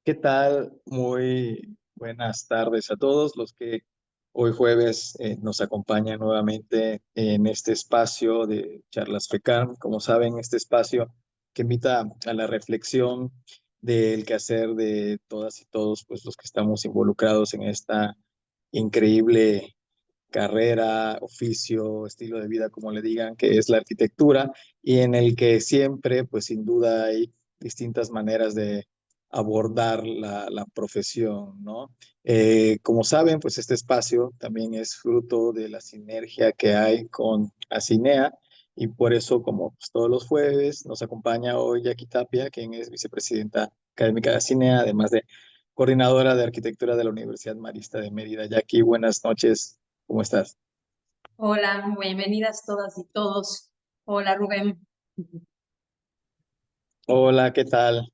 ¿Qué tal? Muy buenas tardes a todos los que hoy jueves nos acompañan nuevamente en este espacio de Charlas FECAM. Como saben, este espacio que invita a la reflexión del quehacer de todas y todos, pues los que estamos involucrados en esta increíble carrera, oficio, estilo de vida, como le digan, que es la arquitectura, y en el que siempre, pues sin duda hay distintas maneras de abordar la profesión, ¿no? Como saben, pues este espacio también es fruto de la sinergia que hay con Acinea, y por eso, como pues, todos los jueves, nos acompaña hoy Jackie Tapia, quien es vicepresidenta académica de Acinea, además de coordinadora de arquitectura de la Universidad Marista de Mérida. Jackie, buenas noches. ¿Cómo estás? Hola, bienvenidas todas y todos. Hola, Rubén. Hola, ¿qué tal?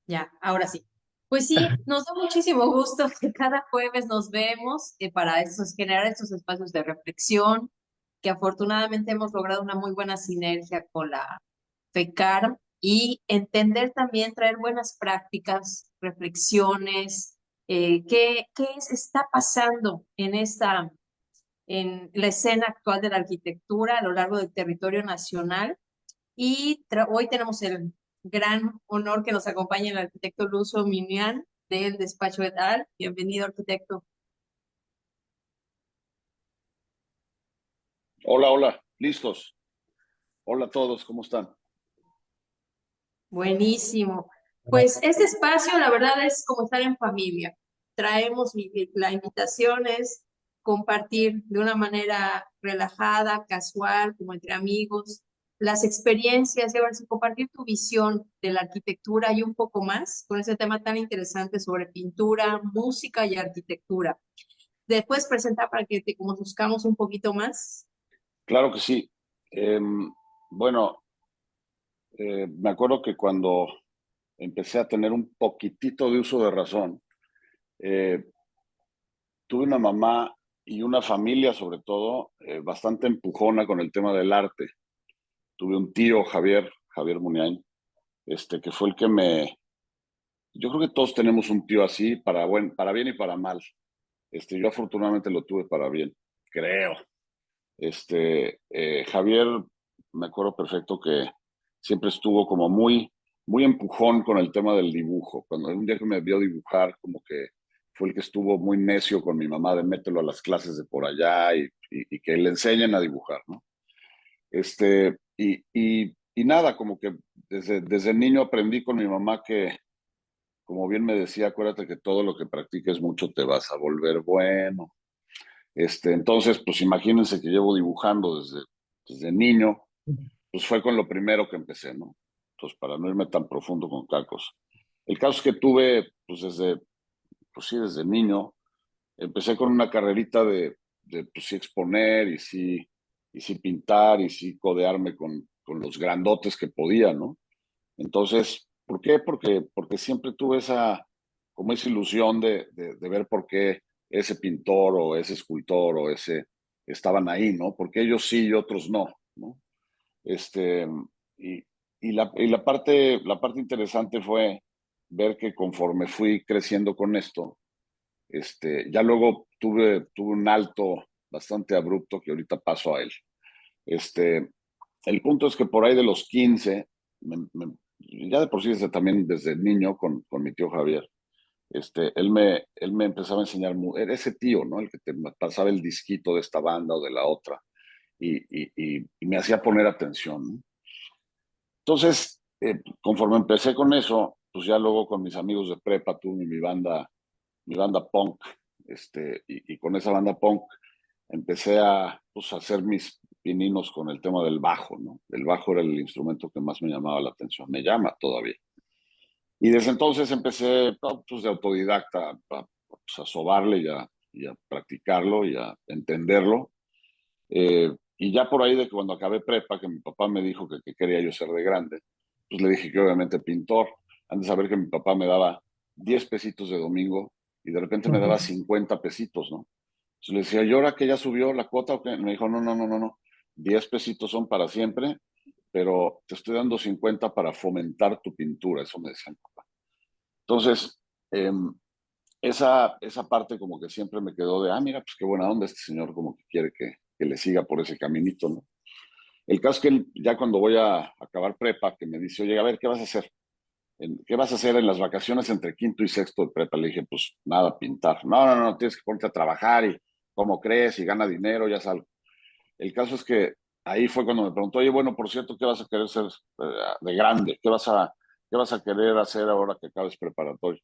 Ya, ahora sí. Pues sí, nos da muchísimo gusto que cada jueves nos vemos para generar estos espacios de reflexión, que afortunadamente hemos logrado una muy buena sinergia con la FECAR y entender también, traer buenas prácticas, reflexiones, está pasando en la escena actual de la arquitectura a lo largo del territorio nacional. Y hoy tenemos el gran honor que nos acompañe el arquitecto Lucio Minian del despacho et al. Bienvenido, arquitecto. Hola, hola, listos. Hola a todos, ¿cómo están? Buenísimo. Pues este espacio, la verdad, es como estar en familia. La invitación es compartir de una manera relajada, casual, como entre amigos, las experiencias y a ver si compartir tu visión de la arquitectura y un poco más con ese tema tan interesante sobre pintura, música y arquitectura. Después presentar para que te conozcamos un poquito más. Claro que sí. Bueno, me acuerdo que cuando empecé a tener un poquitito de uso de razón, eh, tuve una mamá y una familia, sobre todo, bastante empujona con el tema del arte. Tuve un tío, Javier Muniain, que fue el que me... Yo creo que todos tenemos un tío así, para bien y para mal. Yo afortunadamente lo tuve para bien, creo. Javier, me acuerdo perfecto que siempre estuvo como muy empujón con el tema del dibujo. Cuando un día que me vio dibujar, como que fue el que estuvo muy necio con mi mamá de mételo a las clases de por allá y que le enseñen a dibujar, ¿no? Y nada, como que desde niño aprendí con mi mamá que, como bien me decía, acuérdate que todo lo que practiques mucho te vas a volver bueno. Entonces, pues imagínense que llevo dibujando desde niño, pues fue con lo primero que empecé, ¿no? Entonces, para no irme tan profundo con cacos. El caso es que tuve, pues sí, desde niño, empecé con una carrerita de pues sí exponer y sí pintar y sí codearme con los grandotes que podía, ¿no? Entonces, ¿por qué? Porque siempre tuve como esa ilusión de ver por qué ese pintor o ese escultor o ese estaban ahí, ¿no? Porque ellos sí y otros no, ¿no? Este, y, la parte interesante fue ver que conforme fui creciendo con esto, ya luego tuve un alto bastante abrupto que ahorita paso a él. Este, el punto es que por ahí de los 15, ya de por sí también desde niño con mi tío Javier, él me empezaba a enseñar, era ese tío, ¿no? El que te pasaba el disquito de esta banda o de la otra y me hacía poner atención, ¿no? Entonces, conforme empecé con eso, pues ya luego con mis amigos de prepa tuve mi banda punk, y con esa banda punk empecé pues, a hacer mis pininos con el tema del bajo, ¿no? El bajo era el instrumento que más me llamaba la atención, me llama todavía. Y desde entonces empecé, no, pues, de autodidacta pues, a sobarle y a practicarlo y a entenderlo. Y ya por ahí de que cuando acabé prepa, que mi papá me dijo que quería yo ser de grande, pues le dije que obviamente pintor. Han de saber que mi papá me daba 10 pesitos de domingo y de repente me daba 50 pesitos, ¿no? Entonces le decía, ¿y ahora que ya subió la cuota o qué? Me dijo, no, no, no, no, no, 10 pesitos son para siempre pero te estoy dando 50 para fomentar tu pintura, eso me decía mi papá. Entonces, eh, esa parte como que siempre me quedó de, mira, pues qué buena onda este señor, como que quiere que le siga por ese caminito, ¿no? El caso es que ya cuando voy a acabar prepa, que me dice, oye, a ver, ¿qué vas a hacer? ¿Qué vas a hacer en las vacaciones entre quinto y sexto de prepa? Le dije, pues nada, pintar. No, no, no, tienes que ponerte a trabajar y cómo crees y gana dinero, ya sabes. El caso es que ahí fue cuando me preguntó, oye, bueno, por cierto, ¿qué vas a querer ser de grande? ¿Qué vas a querer hacer ahora que acabes preparatorio?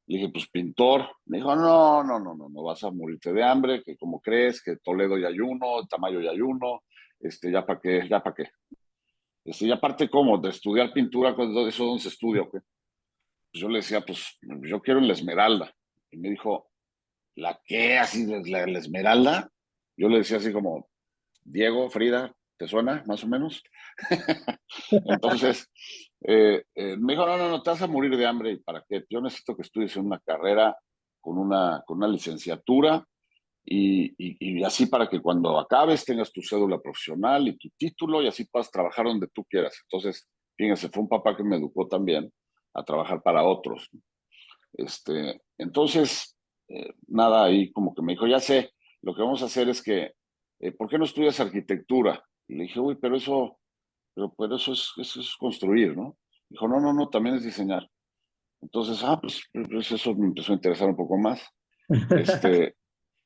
Le dije, pues pintor. Me dijo, no, no, no, no, no vas a morirte de hambre, que como crees, que Toledo ya hay uno, Tamayo ya hay uno, ya para qué, ya para qué. Y aparte, ¿cómo? De estudiar pintura, ¿eso dónde se estudia o qué? Pues yo le decía, pues yo quiero en la Esmeralda. Y me dijo, ¿la qué? Así, la Esmeralda. Yo le decía así como, Diego, Frida, ¿te suena más o menos? Entonces, me dijo, no, no, no, te vas a morir de hambre. ¿Y para qué? Yo necesito que estudies en una carrera con una licenciatura y así para que cuando acabes tengas tu cédula profesional y tu título y así puedas trabajar donde tú quieras. Entonces, fíjense, fue un papá que me educó también a trabajar para otros. Entonces, nada, ahí como que me dijo, ya sé, lo que vamos a hacer es que, ¿por qué no estudias arquitectura? Y le dije, uy, pero eso es construir, ¿no? Dijo, no, no, no, también es diseñar. Entonces, pues eso me empezó a interesar un poco más. Este,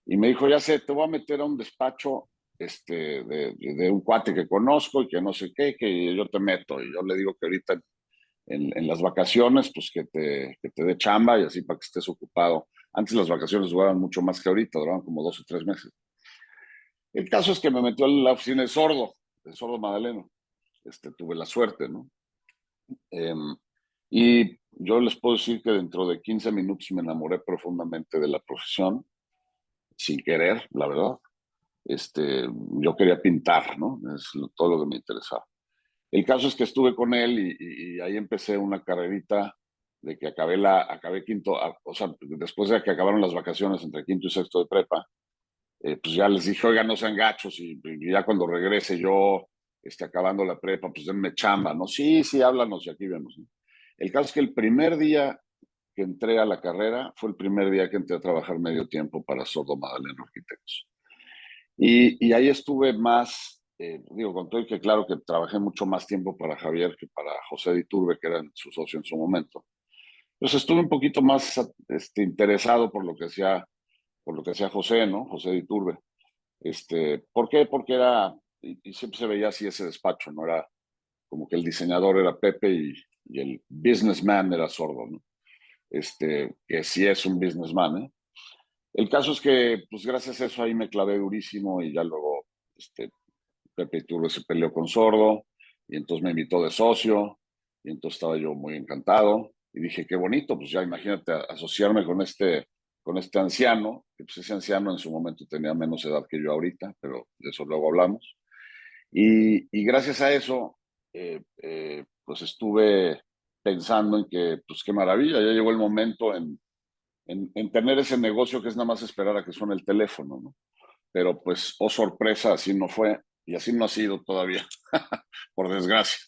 y me dijo, ya sé, te voy a meter a un despacho de un cuate que conozco y que no sé qué, que yo te meto. Y yo le digo que ahorita en las vacaciones, pues que te dé chamba y así para que estés ocupado. Antes las vacaciones duraban mucho más que ahorita, duraban como 2 o 3 meses. El caso es que me metió a la oficina de Sordo Madaleno. Tuve la suerte, ¿no? Y yo les puedo decir que dentro de 15 minutos me enamoré profundamente de la profesión, sin querer, la verdad. Yo quería pintar, ¿no? Todo lo que me interesaba. El caso es que estuve con él y ahí empecé una carrerita de que acabé quinto, o sea, después de que acabaron las vacaciones entre quinto y sexto de prepa, pues ya les dije, oigan, no sean gachos y ya cuando regrese yo, acabando la prepa, pues denme chamba, ¿no? Sí, sí, háblanos y aquí vemos, ¿no? El caso es que el primer día que entré a la carrera fue el primer día que entré a trabajar medio tiempo para Sordo Madaleno Arquitectos. Y ahí estuve más, digo, con todo y que claro que trabajé mucho más tiempo para Javier que para José de Iturbe, que era su socio en su momento. Pues estuve un poquito más interesado por lo que hacía José, ¿no? José de Iturbe. ¿Por qué? Porque y siempre se veía así ese despacho, ¿no? Era como que el diseñador era Pepe y el businessman era Sordo, ¿no? Que sí es un businessman, ¿eh? El caso es que, pues gracias a eso ahí me clavé durísimo y ya luego, Pepe Iturbe se peleó con Sordo y entonces me invitó de socio y entonces estaba yo muy encantado y dije, qué bonito, pues ya imagínate asociarme con este anciano, que pues ese anciano en su momento tenía menos edad que yo ahorita, pero de eso luego hablamos. Y gracias a eso, pues estuve pensando en que, pues qué maravilla, ya llegó el momento en tener ese negocio que es nada más esperar a que suene el teléfono, ¿no? Pero pues, oh sorpresa, así no fue y así no ha sido todavía, por desgracia.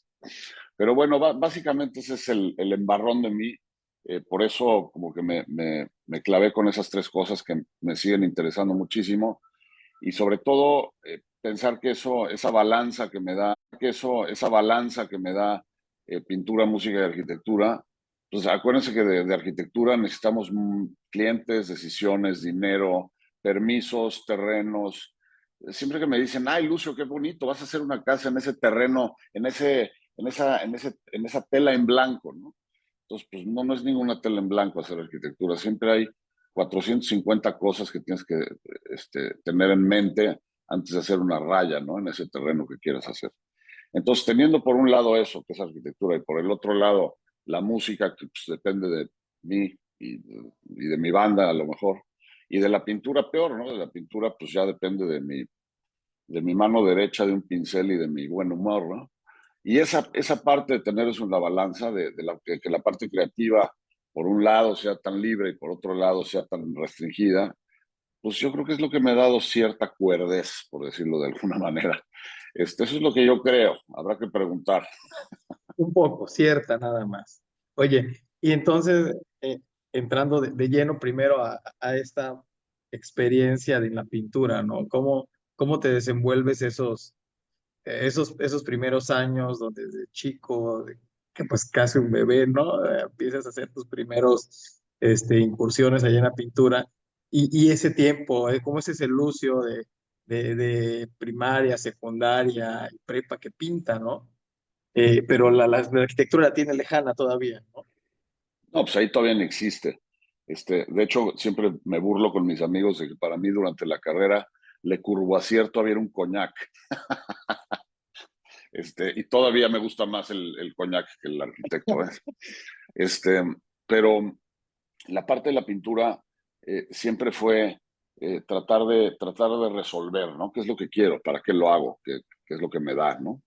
Pero bueno, básicamente ese es el embarrón de mí. Por eso como que me clavé con esas tres cosas que me siguen interesando muchísimo y sobre todo pensar que esa balanza que me da pintura, música y arquitectura, pues acuérdense que de arquitectura necesitamos clientes, decisiones, dinero, permisos, terrenos. Siempre que me dicen, ay, Lucio, qué bonito, vas a hacer una casa en ese terreno, en esa tela en blanco, ¿no? Entonces, pues no, no es ninguna tela en blanco hacer arquitectura. Siempre hay 450 cosas que tienes que tener en mente antes de hacer una raya, ¿no? En ese terreno que quieras hacer. Entonces, teniendo por un lado eso, que es arquitectura, y por el otro lado la música, que pues, depende de mí y de mi banda a lo mejor, y de la pintura peor, ¿no? De la pintura pues ya depende de mi mano derecha, de un pincel y de mi buen humor, ¿no? Y esa parte de tener eso en la balanza, que la parte creativa, por un lado, sea tan libre y por otro lado sea tan restringida, pues yo creo que es lo que me ha dado cierta cuerdez, por decirlo de alguna manera. Eso es lo que yo creo, habrá que preguntar. Un poco, cierta nada más. Oye, y entonces, entrando de lleno primero a esta experiencia de la pintura, ¿no? ¿Cómo te desenvuelves esos primeros años donde desde chico, que pues casi un bebé, ¿no? Empiezas a hacer tus primeros incursiones allá en la pintura y ese tiempo, ¿cómo es ese lucio de primaria, secundaria y prepa que pinta, ¿no? Pero la arquitectura la tiene lejana todavía, ¿no? No, pues ahí todavía no existe. De hecho, siempre me burlo con mis amigos de que para mí durante la carrera Le Courvoisier todavía era un coñac. Y todavía me gusta más el coñac que el arquitecto. Este, pero la parte de la pintura siempre fue tratar de resolver, ¿no? ¿Qué es lo que quiero? ¿Para qué lo hago? ¿Qué es lo que me da, ¿no?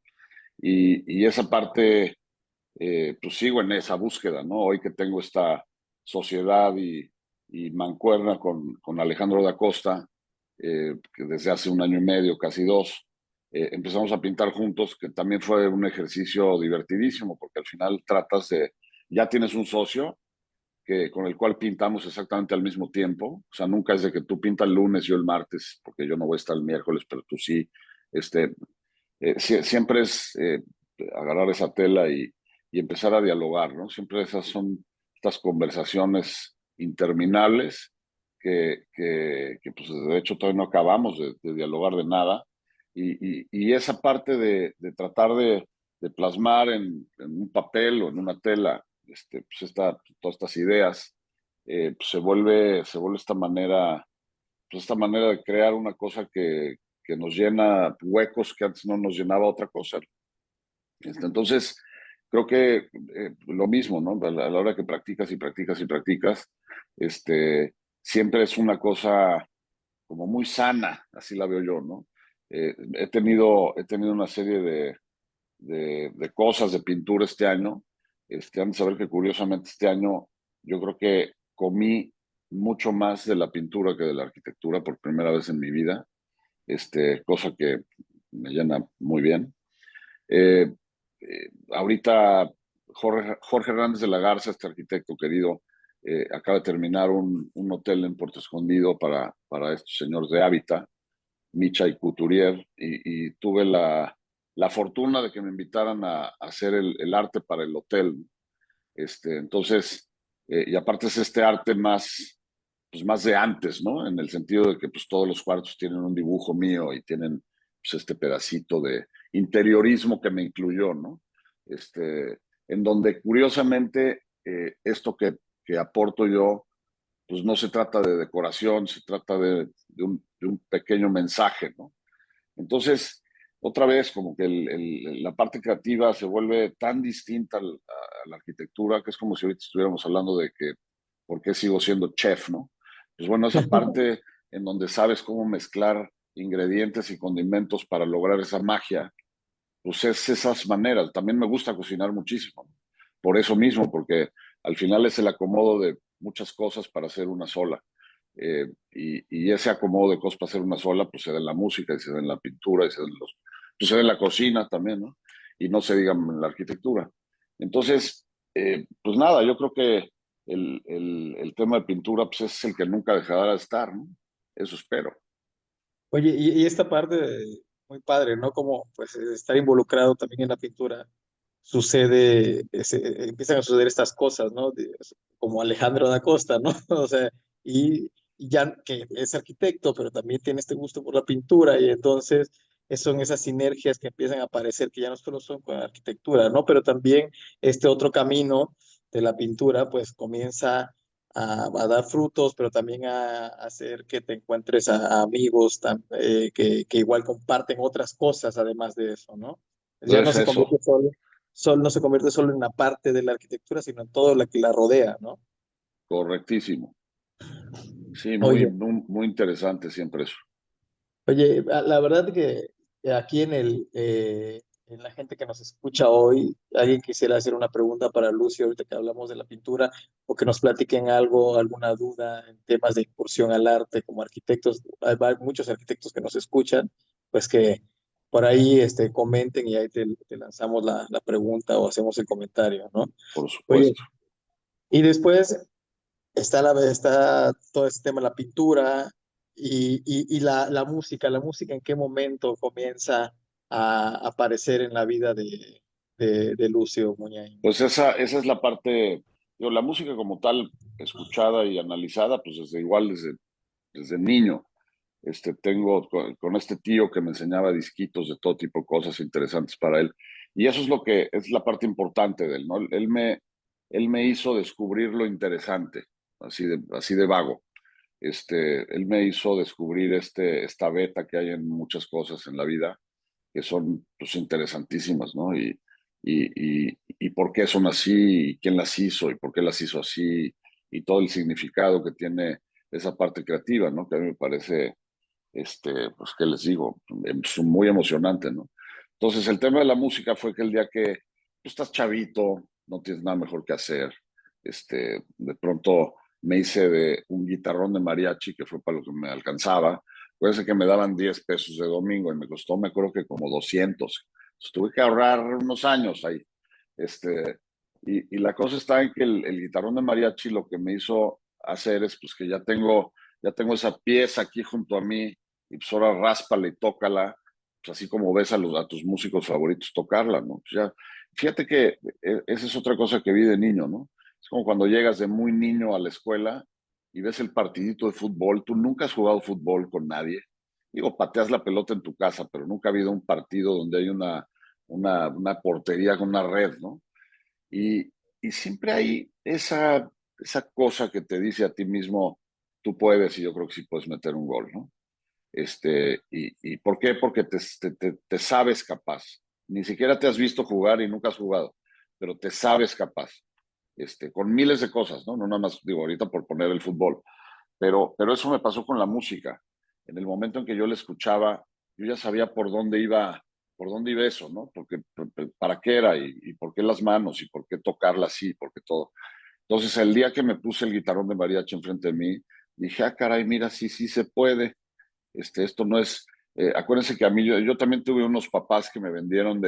Y esa parte, pues sigo en esa búsqueda, ¿no? Hoy que tengo esta sociedad y mancuerna con Alejandro da Costa, que desde hace un año y medio, casi dos, empezamos a pintar juntos, que también fue un ejercicio divertidísimo, porque al final ya tienes un socio con el cual pintamos exactamente al mismo tiempo. O sea, nunca es de que tú pintas el lunes, yo el martes, porque yo no voy a estar el miércoles, pero tú sí. Este, siempre es agarrar esa tela y empezar a dialogar, ¿no? Siempre esas son estas conversaciones interminables que pues de hecho todavía no acabamos de dialogar de nada. Y esa parte de tratar de plasmar en un papel o en una tela pues todas estas ideas, pues se vuelve esta manera de crear una cosa que nos llena huecos que antes no nos llenaba otra cosa. Entonces, creo que lo mismo, ¿no? A la hora que practicas y practicas y practicas, siempre es una cosa como muy sana, así la veo yo, ¿no? He tenido una serie de cosas de pintura este año. Han de saber que curiosamente este año yo creo que comí mucho más de la pintura que de la arquitectura por primera vez en mi vida, cosa que me llena muy bien. Eh, Ahorita Jorge Hernández de la Garza, este arquitecto querido, acaba de terminar un hotel en Puerto Escondido para estos señores de Hábitat, Micha y Couturier, y tuve la fortuna de que me invitaran a hacer el arte para el hotel. Entonces, y aparte es este arte pues más de antes, ¿no? En el sentido de que pues todos los cuartos tienen un dibujo mío y tienen pues este pedacito de interiorismo que me incluyó, ¿no? En donde curiosamente esto que aporto yo, pues no se trata de decoración, se trata de un pequeño mensaje, ¿no? Entonces, otra vez, como que la parte creativa se vuelve tan distinta a la arquitectura, que es como si ahorita estuviéramos hablando de que, ¿por qué sigo siendo chef, no? Pues bueno, esa parte en donde sabes cómo mezclar ingredientes y condimentos para lograr esa magia, pues es esas maneras. También me gusta cocinar muchísimo, ¿no? Por eso mismo, porque al final es el acomodo de muchas cosas para hacer una sola. Y ese acomodo de cosas para hacer una sola, pues se da en la música, y se da en la pintura, y pues se da en la cocina también, ¿no? Y no se diga en la arquitectura. Entonces, pues nada, yo creo que el tema de pintura, pues es el que nunca dejará de estar, ¿no? Eso espero. Oye, y esta parte muy padre, ¿no? Como pues estar involucrado también en la pintura, empiezan a suceder estas cosas, ¿no? Como Alejandro da Costa, ¿no? O sea, y ya que es arquitecto, pero también tiene este gusto por la pintura, y entonces son esas sinergias que empiezan a aparecer, que ya no solo son con la arquitectura, ¿no? Pero también este otro camino de la pintura, pues comienza a dar frutos, pero también a hacer que te encuentres a amigos que igual comparten otras cosas además de eso, ¿no? Ya no Entonces, se eso, convierte no se convierte solo en la parte de la arquitectura, sino en todo lo que la rodea, ¿no? correctísimo. Sí, muy, Oye, muy, muy interesante siempre eso. oye, la verdad que aquí en la gente que nos escucha hoy, alguien quisiera hacer una pregunta para Lucio, ahorita que hablamos de la pintura, o que nos platiquen algo, alguna duda en temas de incursión al arte como arquitectos. Hay muchos arquitectos que nos escuchan, pues que por ahí comenten y ahí te lanzamos la pregunta o hacemos el comentario, ¿no? por Oye, supuesto. y después está todo este tema de la pintura y la música. ¿La música en qué momento comienza a aparecer en la vida de Lucio Muñain? Pues esa es la parte, digo, la música como tal, escuchada y analizada, pues desde niño. Tengo con este tío que me enseñaba disquitos de todo tipo de cosas interesantes para él. Y eso es lo que es la parte importante de él, ¿no? Él me hizo descubrir lo interesante, así de vago. Él me hizo descubrir esta beta que hay en muchas cosas en la vida que son pues, interesantísimas, ¿no? Y por qué son así, y quién las hizo, y por qué las hizo así, y todo el significado que tiene esa parte creativa, ¿no? Que a mí me parece, pues, ¿qué les digo? Es muy emocionante, ¿no? Entonces, el tema de la música fue que el día que tú estás chavito, no tienes nada mejor que hacer, de pronto me hice de un guitarrón de mariachi, que fue para lo que me alcanzaba. Puede que me daban 10 pesos de domingo y me costó, me acuerdo que como 200. Entonces, tuve que ahorrar unos años ahí. Y la cosa está en que el guitarrón de mariachi lo que me hizo hacer es pues que ya tengo esa pieza aquí junto a mí y pues ahora ráspala y tócala, pues así como ves a tus músicos favoritos tocarla, ¿no? Pues ya, fíjate que esa es otra cosa que vi de niño, ¿no? Es como cuando llegas de muy niño a la escuela y ves el partidito de fútbol, tú nunca has jugado fútbol con nadie, digo, pateas la pelota en tu casa, pero nunca ha habido un partido donde hay una portería con una red, ¿no? Y, y siempre hay esa cosa que te dice a ti mismo, tú puedes y yo creo que sí puedes meter un gol, ¿no? ¿Y por qué? Porque te sabes capaz. Ni siquiera te has visto jugar y nunca has jugado, pero te sabes capaz. Con miles de cosas, ¿no? No nada más, digo, ahorita por poner el fútbol. Pero eso me pasó con la música. En el momento en que yo la escuchaba, yo ya sabía por dónde iba eso, ¿no? Porque, para qué era y por qué las manos y por qué tocarla así, por qué todo. Entonces, el día que me puse el guitarrón de mariachi enfrente de mí, dije, ah, caray, mira, sí, sí se puede. Esto no es, acuérdense que a mí, yo también tuve unos papás que me vendieron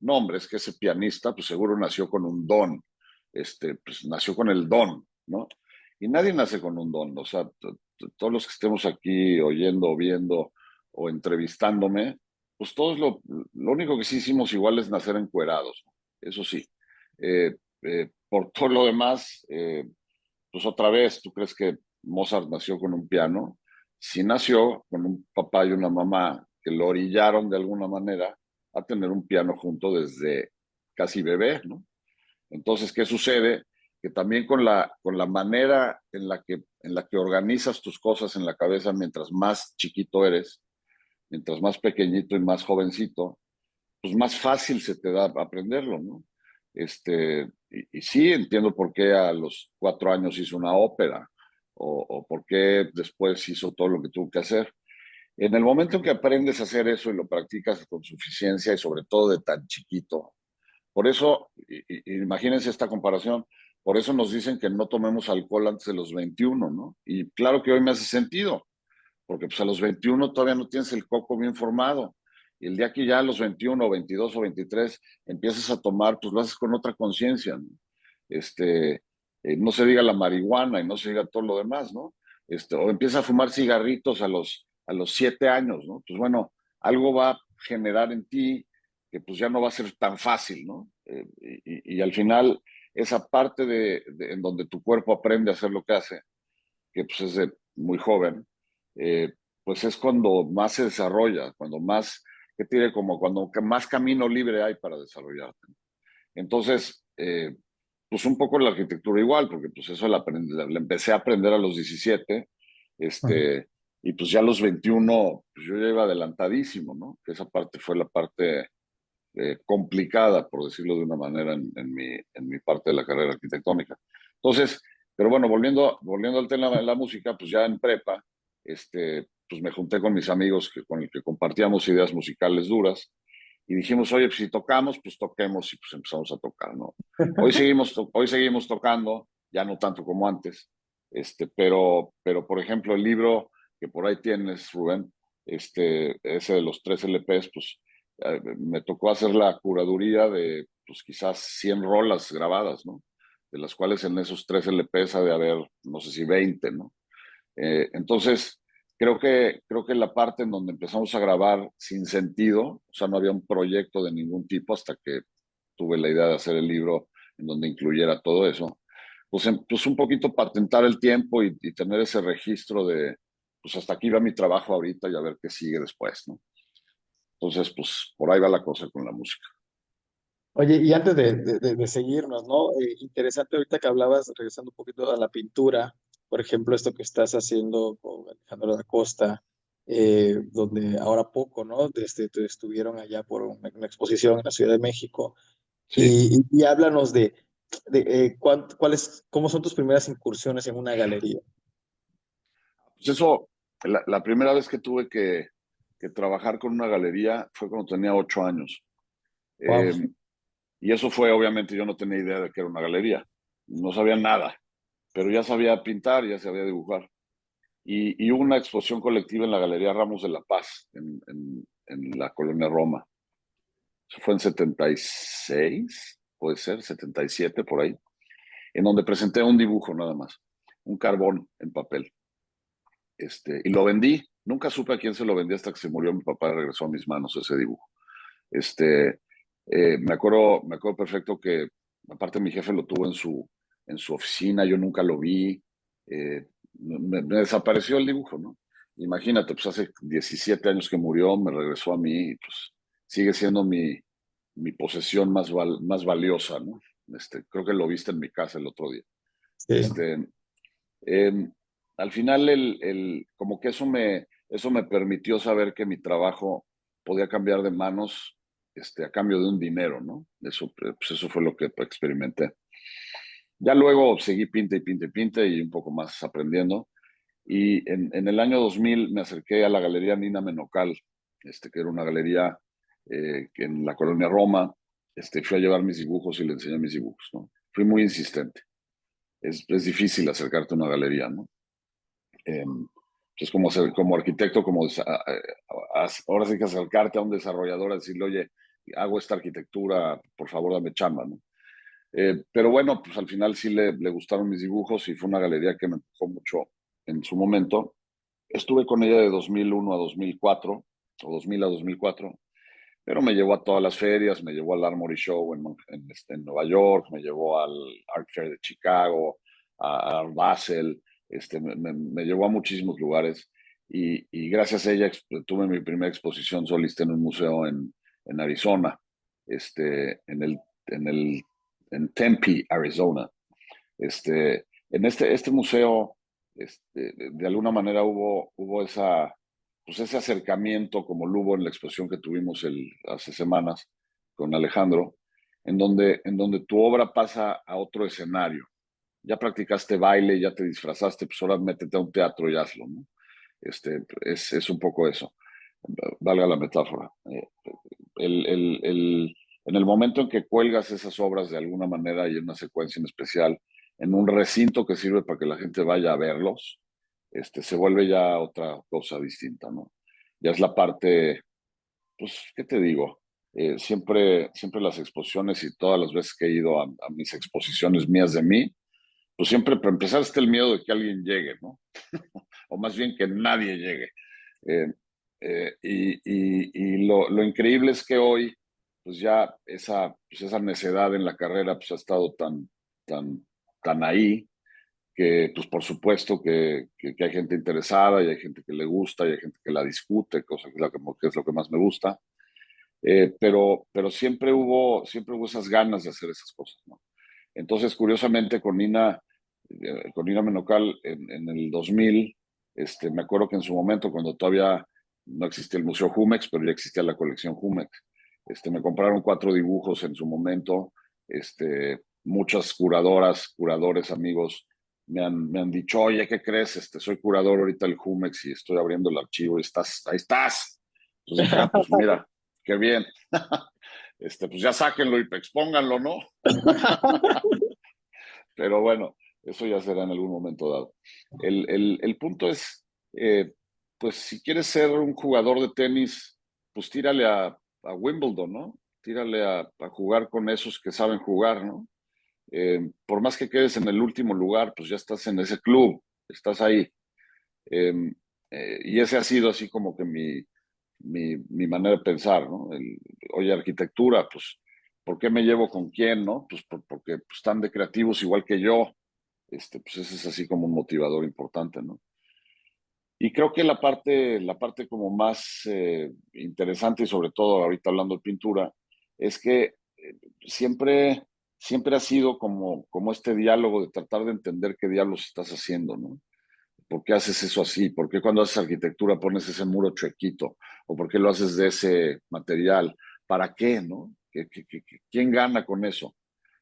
no, hombre, es que ese pianista, pues seguro nació con un don, pues nació con el don, ¿no? Y nadie nace con un don, o sea, todos los que estemos aquí oyendo, viendo o entrevistándome, pues todos lo único que sí hicimos igual es nacer encuerados, ¿no? Eso sí. Por todo lo demás, pues otra vez, ¿tú crees que Mozart nació con un piano? Sí nació con un papá y una mamá que lo orillaron de alguna manera a tener un piano junto desde casi bebé, ¿no? Entonces, ¿qué sucede? Que también con la manera en la que organizas tus cosas en la cabeza mientras más chiquito eres, mientras más pequeñito y más jovencito, pues más fácil se te da aprenderlo, ¿no? Y sí entiendo por qué a los 4 años hizo una ópera o por qué después hizo todo lo que tuvo que hacer. En el momento en que aprendes a hacer eso y lo practicas con suficiencia y sobre todo de tan chiquito, por eso, imagínense esta comparación, por eso nos dicen que no tomemos alcohol antes de los 21, ¿no? Y claro que hoy me hace sentido, porque pues a los 21 todavía no tienes el coco bien formado. Y el día que ya a los 21 o 22 o 23 empiezas a tomar, pues lo haces con otra conciencia, ¿no? No se diga la marihuana y no se diga todo lo demás, ¿no? O empieza a fumar cigarritos a los 7 años, ¿no? Pues bueno, algo va a generar en ti que pues ya no va a ser tan fácil, ¿no? Y al final, esa parte en donde tu cuerpo aprende a hacer lo que hace, que pues es de muy joven, pues es cuando más se desarrolla, cuando más, que tiene como cuando más camino libre hay para desarrollarte. Entonces, pues un poco la arquitectura igual, porque pues eso la empecé a aprender a los 17, y pues ya a los 21, pues yo ya iba adelantadísimo, ¿no? Que esa parte fue la parte complicada, por decirlo de una manera, en mi parte de la carrera arquitectónica. Entonces, pero bueno, volviendo al tema de la música, pues ya en prepa, pues me junté con mis amigos con el que compartíamos ideas musicales duras y dijimos, oye, pues si tocamos, pues toquemos y pues empezamos a tocar, ¿no? Hoy seguimos tocando, ya no tanto como antes, pero por ejemplo, el libro que por ahí tienes, Rubén, ese de los 3 LPs, pues me tocó hacer la curaduría de, pues quizás 100 rolas grabadas, ¿no? De las cuales en esos 3 LPs ha de haber, no sé si 20, ¿no? Entonces, creo que la parte en donde empezamos a grabar sin sentido, o sea, no había un proyecto de ningún tipo hasta que tuve la idea de hacer el libro en donde incluyera todo eso, pues un poquito patentar el tiempo y tener ese registro de, pues hasta aquí va mi trabajo ahorita y a ver qué sigue después, ¿no? Entonces, pues por ahí va la cosa con la música. Oye, y antes de seguirnos, ¿no? Interesante ahorita que hablabas, regresando un poquito a la pintura, por ejemplo, esto que estás haciendo con Alejandro da Costa, donde ahora poco, ¿no? Estuvieron allá por una exposición en la Ciudad de México, Sí, y háblanos cuáles, cómo son tus primeras incursiones en una galería. pues eso, la primera vez que tuve que trabajar con una galería fue cuando tenía 8 años. Wow. Eh, y eso fue, obviamente, yo no tenía idea de que era una galería, no sabía nada, pero ya sabía pintar, ya sabía dibujar. Y hubo una exposición colectiva en la Galería Ramos de la Paz, en la colonia Roma. Eso fue en 76, puede ser, 77 por ahí, en donde presenté un dibujo nada más, un carbón en papel. Y lo vendí. Nunca supe a quién se lo vendí hasta que se murió mi papá y regresó a mis manos ese dibujo. Este, me acuerdo perfecto que, aparte, mi jefe lo tuvo en su oficina, yo nunca lo vi. Me desapareció el dibujo, ¿no? Imagínate, pues hace 17 años que murió, me regresó a mí y pues sigue siendo mi posesión más valiosa, ¿no? Creo que lo viste en mi casa el otro día. Sí. Este, eh, Al final, como que eso me permitió saber que mi trabajo podía cambiar de manos, a cambio de un dinero, ¿no? Eso fue lo que experimenté. Ya luego seguí pinte y pinte y pinte y un poco más aprendiendo. Y en el año 2000 me acerqué a la Galería Nina Menocal, que era una galería que en la colonia Roma. Fui a llevar mis dibujos y le enseñé mis dibujos, ¿no? Fui muy insistente. Es difícil acercarte a una galería, ¿no? Eh, es como arquitecto, ahora sí que acercarte a un desarrollador a decirle, oye, hago esta arquitectura, por favor dame chamba, ¿no? Pero bueno, pues al final sí le gustaron mis dibujos y fue una galería que me empujó mucho en su momento. Estuve con ella de 2001 a 2004, o 2000 a 2004, pero me llevó a todas las ferias, me llevó al Armory Show en Nueva York, me llevó al Art Fair de Chicago, a Art Basel, me llevó a muchísimos lugares y gracias a ella tuve mi primera exposición solista en un museo en Arizona, en en Tempe, Arizona. En este museo, de alguna manera hubo pues ese acercamiento, como lo hubo en la exposición que tuvimos hace semanas con Alejandro, en donde tu obra pasa a otro escenario. Ya practicaste baile, ya te disfrazaste, pues ahora métete a un teatro y hazlo, ¿no? Es un poco eso, valga la metáfora. En el momento en que cuelgas esas obras de alguna manera y en una secuencia en especial, en un recinto que sirve para que la gente vaya a verlos, se vuelve ya otra cosa distinta, ¿no? Ya es la parte, pues, ¿qué te digo? Siempre las exposiciones y todas las veces que he ido a mis exposiciones mías de mí, pues siempre para empezar está el miedo de que alguien llegue, ¿no? O más bien que nadie llegue. Eh, y lo increíble es que hoy, pues ya esa necedad en la carrera pues ha estado tan, tan ahí que, pues por supuesto que hay gente interesada y hay gente que le gusta y hay gente que la discute, cosa que es lo que más me gusta. Pero siempre hubo esas ganas de hacer esas cosas, ¿no? Entonces, curiosamente, con Nina Menocal en el 2000, me acuerdo que en su momento, cuando todavía no existía el Museo Jumex, pero ya existía la colección Jumex, me compraron 4 dibujos en su momento. Muchas curadores, amigos, me han dicho, oye, ¿qué crees? Soy curador ahorita del Jumex y estoy abriendo el archivo y ahí estás. Entonces dije, pues mira, qué bien. Pues ya sáquenlo y expónganlo, ¿no? Pero bueno, eso ya será en algún momento dado. El punto es, pues si quieres ser un jugador de tenis, pues tírale a Wimbledon, ¿no? Tírale a jugar con esos que saben jugar, ¿no? Por más que quedes en el último lugar, pues ya estás en ese club, estás ahí. Eh, y ese ha sido así como que mi manera de pensar, ¿no? Oye, arquitectura, pues, ¿por qué me llevo con quién, no? Pues porque pues, están de creativos igual que yo. Pues ese es así como un motivador importante, ¿no? Y creo que la parte como más interesante y sobre todo ahorita hablando de pintura, es que siempre, siempre ha sido como este diálogo de tratar de entender qué diablos estás haciendo, ¿no? ¿Por qué haces eso así? ¿Por qué cuando haces arquitectura pones ese muro chuequito? ¿O por qué lo haces de ese material? ¿Para qué, no? ¿Quién gana con eso?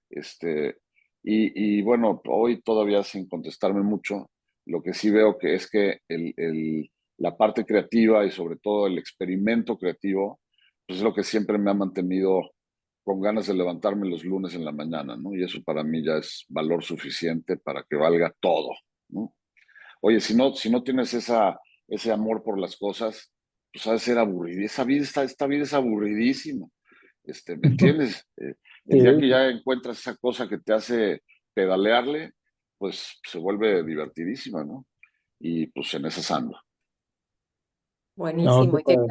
Este, y bueno, hoy todavía sin contestarme mucho, lo que sí veo que es que la parte creativa y sobre todo el experimento creativo, pues es lo que siempre me ha mantenido con ganas de levantarme los lunes en la mañana, ¿no? Y eso para mí ya es valor suficiente para que valga todo, ¿no? Oye, si no tienes ese amor por las cosas, pues ha de ser aburrido. Esta vida es aburridísima. ¿Me entiendes? El día que Sí. ya encuentras esa cosa que te hace pedalearle, pues se vuelve divertidísima, ¿no? Y pues en esa ando. No, qué Buenísimo, y que padre.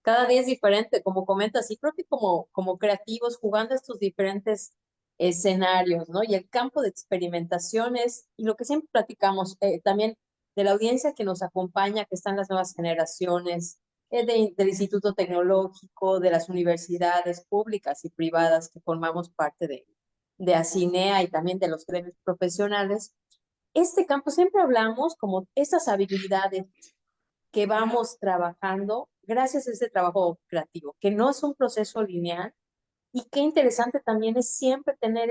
cada día es diferente, como comentas, y creo que como creativos jugando estos diferentes escenarios, ¿no? Y el campo de experimentaciones, y lo que siempre platicamos, también de la audiencia que nos acompaña, que están las nuevas generaciones, del Instituto Tecnológico, de las universidades públicas y privadas que formamos parte de ACINEA y también de los gremios profesionales. Este campo siempre hablamos como esas habilidades que vamos trabajando gracias a ese trabajo creativo, que no es un proceso lineal. Y qué interesante también es siempre tener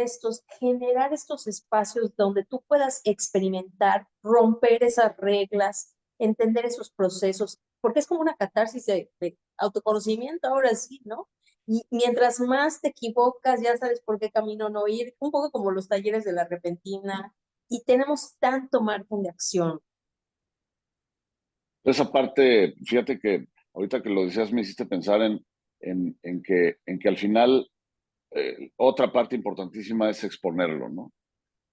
generar estos espacios donde tú puedas experimentar, romper esas reglas, entender esos procesos, porque es como una catarsis de autoconocimiento ahora sí, ¿no? Y mientras más te equivocas, ya sabes por qué camino no ir, un poco como los talleres de la repentina, y tenemos tanto margen de acción. Esa parte, fíjate que ahorita que lo decías me hiciste pensar en que al final otra parte importantísima es exponerlo, ¿no?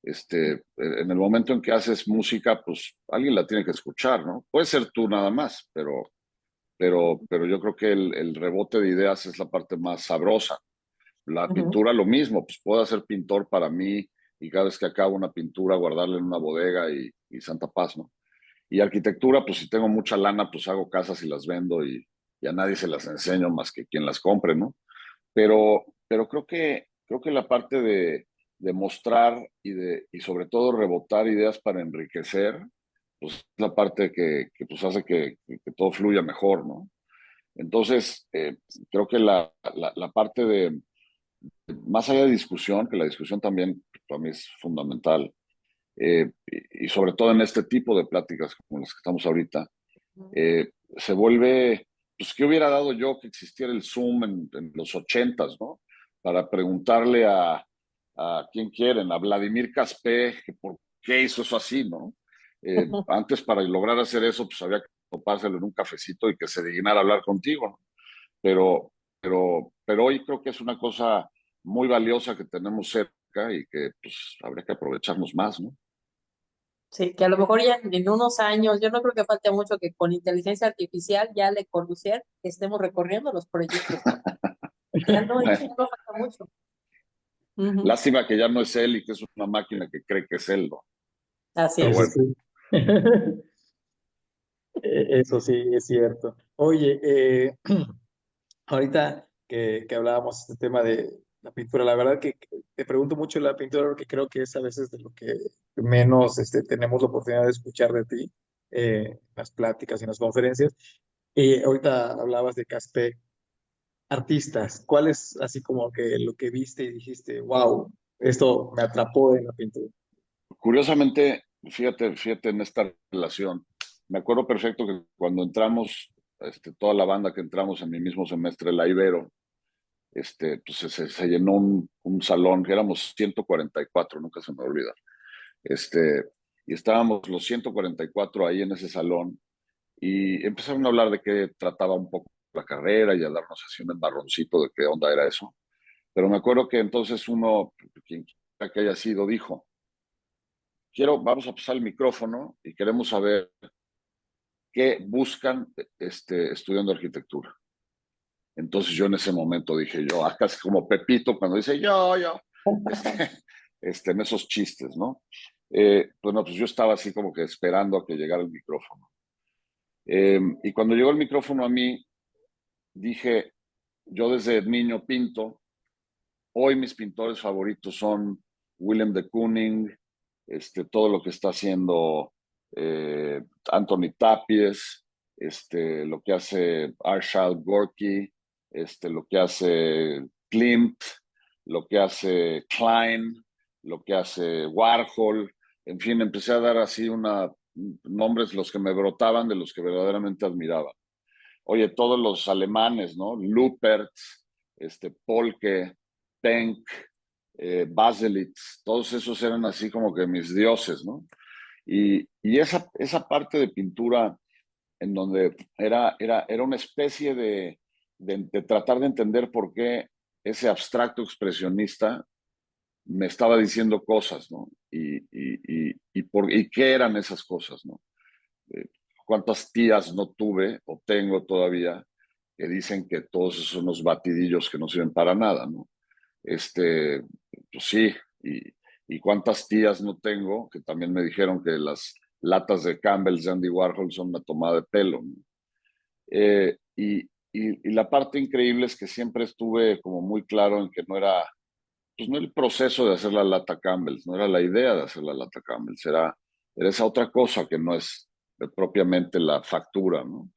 En el momento en que haces música, pues alguien la tiene que escuchar, ¿no? Puede ser tú nada más, pero yo creo que el rebote de ideas es la parte más sabrosa. La Ujú. pintura lo mismo, pues puedo ser pintor para mí y cada vez que acabo una pintura guardarla en una bodega y santa paz, ¿no? Y arquitectura, pues si tengo mucha lana, pues hago casas y las vendo y a nadie se las enseño más que quien las compre, ¿no? Pero creo que la parte de mostrar y sobre todo rebotar ideas para enriquecer, pues es la parte que pues hace que todo fluya mejor, ¿no? Entonces, creo que la parte más allá de discusión, que la discusión también para mí es fundamental, y sobre todo en este tipo de pláticas como las que estamos ahorita, se vuelve, pues, ¿qué hubiera dado yo que existiera el Zoom en los ochentas, ¿no? Para preguntarle a quién quieren, a Vladimir Caspé, que por qué hizo eso así, ¿no? Antes para lograr hacer eso, pues había que topárselo en un cafecito y que se dignara hablar contigo, ¿no? Pero hoy creo que es una cosa muy valiosa que tenemos cerca y que pues habría que aprovecharnos más, ¿no? Sí, que a lo mejor ya en unos años, yo no creo que falte mucho que con inteligencia artificial ya Le Corbusier estemos recorriendo los proyectos, ¿no? Ya no falta mucho. Ujú. Lástima que ya no es él y que es una máquina que cree que es él, ¿no? Así Pero Eso bueno, es. sí. Eso sí, es cierto. Oye, ahorita que hablábamos de este tema de la pintura, la verdad que te pregunto mucho de la pintura porque creo que es a veces de lo que menos tenemos la oportunidad de escuchar de ti en las pláticas y en las conferencias. Y ahorita hablabas de Caspe, artistas. ¿Cuál es así como que lo que viste y dijiste, wow, esto me atrapó en la pintura? curiosamente, fíjate en esta relación. Me acuerdo perfecto que cuando entramos, toda la banda que entramos en mi mismo semestre, la Ibero, pues se llenó un salón, que éramos 144, nunca se me olvida. Este, y estábamos los 144 ahí en ese salón y empezaron a hablar de qué trataba un poco la carrera y a darnos así un embarroncito de qué onda era eso. Pero me acuerdo que entonces uno, quien quiera que haya sido, dijo, vamos a pasar el micrófono y queremos saber qué buscan estudiando arquitectura. Entonces yo en ese momento dije yo, casi como Pepito cuando dice yo, en esos chistes, ¿no? Bueno, pues yo estaba así como que esperando a que llegara el micrófono. Y cuando llegó el micrófono a mí, dije, yo desde niño pinto, hoy mis pintores favoritos son Willem de Kooning, todo lo que está haciendo Anthony Tapies, lo que hace Arshad Gorky, lo que hace Klimt, lo que hace Klein, lo que hace Warhol, en fin, empecé a dar así nombres los que me brotaban de los que verdaderamente admiraba. Oye, todos los alemanes, ¿no? Lupertz, Polke, Penck, Baselitz, todos esos eran así como que mis dioses, ¿no? Y esa parte de pintura en donde era una especie de tratar de entender por qué ese abstracto expresionista me estaba diciendo cosas, ¿no? Y qué eran esas cosas, ¿no? ¿Cuántas tías no tuve o tengo todavía que dicen que todos esos son unos batidillos que no sirven para nada, ¿no? Pues sí, y cuántas tías no tengo que también me dijeron que las latas de Campbell's de Andy Warhol son una tomada de pelo, ¿no? Y la parte increíble es que siempre estuve como muy claro en que no era, pues no el proceso de hacer la lata Campbell's, no era la idea de hacer la lata Campbell's, era esa otra cosa que no es propiamente la factura, ¿no?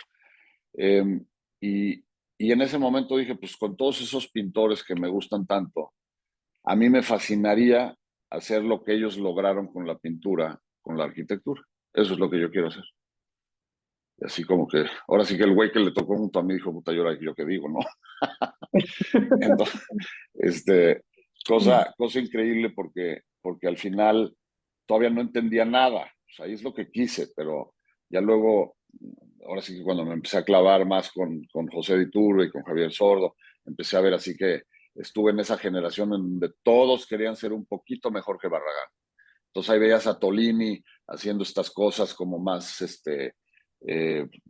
Eh, y, y en ese momento dije, pues con todos esos pintores que me gustan tanto, a mí me fascinaría hacer lo que ellos lograron con la pintura, con la arquitectura. Eso es lo que yo quiero hacer. Y así como que, ahora sí que el güey que le tocó junto a mí dijo, puta, ¿y ahora yo qué digo, no? Entonces, cosa increíble porque al final todavía no entendía nada. O sea, ahí es lo que quise, pero ya luego, ahora sí que cuando me empecé a clavar más con José de Iturbe y con Javier Sordo, empecé a ver así que estuve en esa generación en donde todos querían ser un poquito mejor que Barragán. Entonces ahí veías a Tolini haciendo estas cosas como más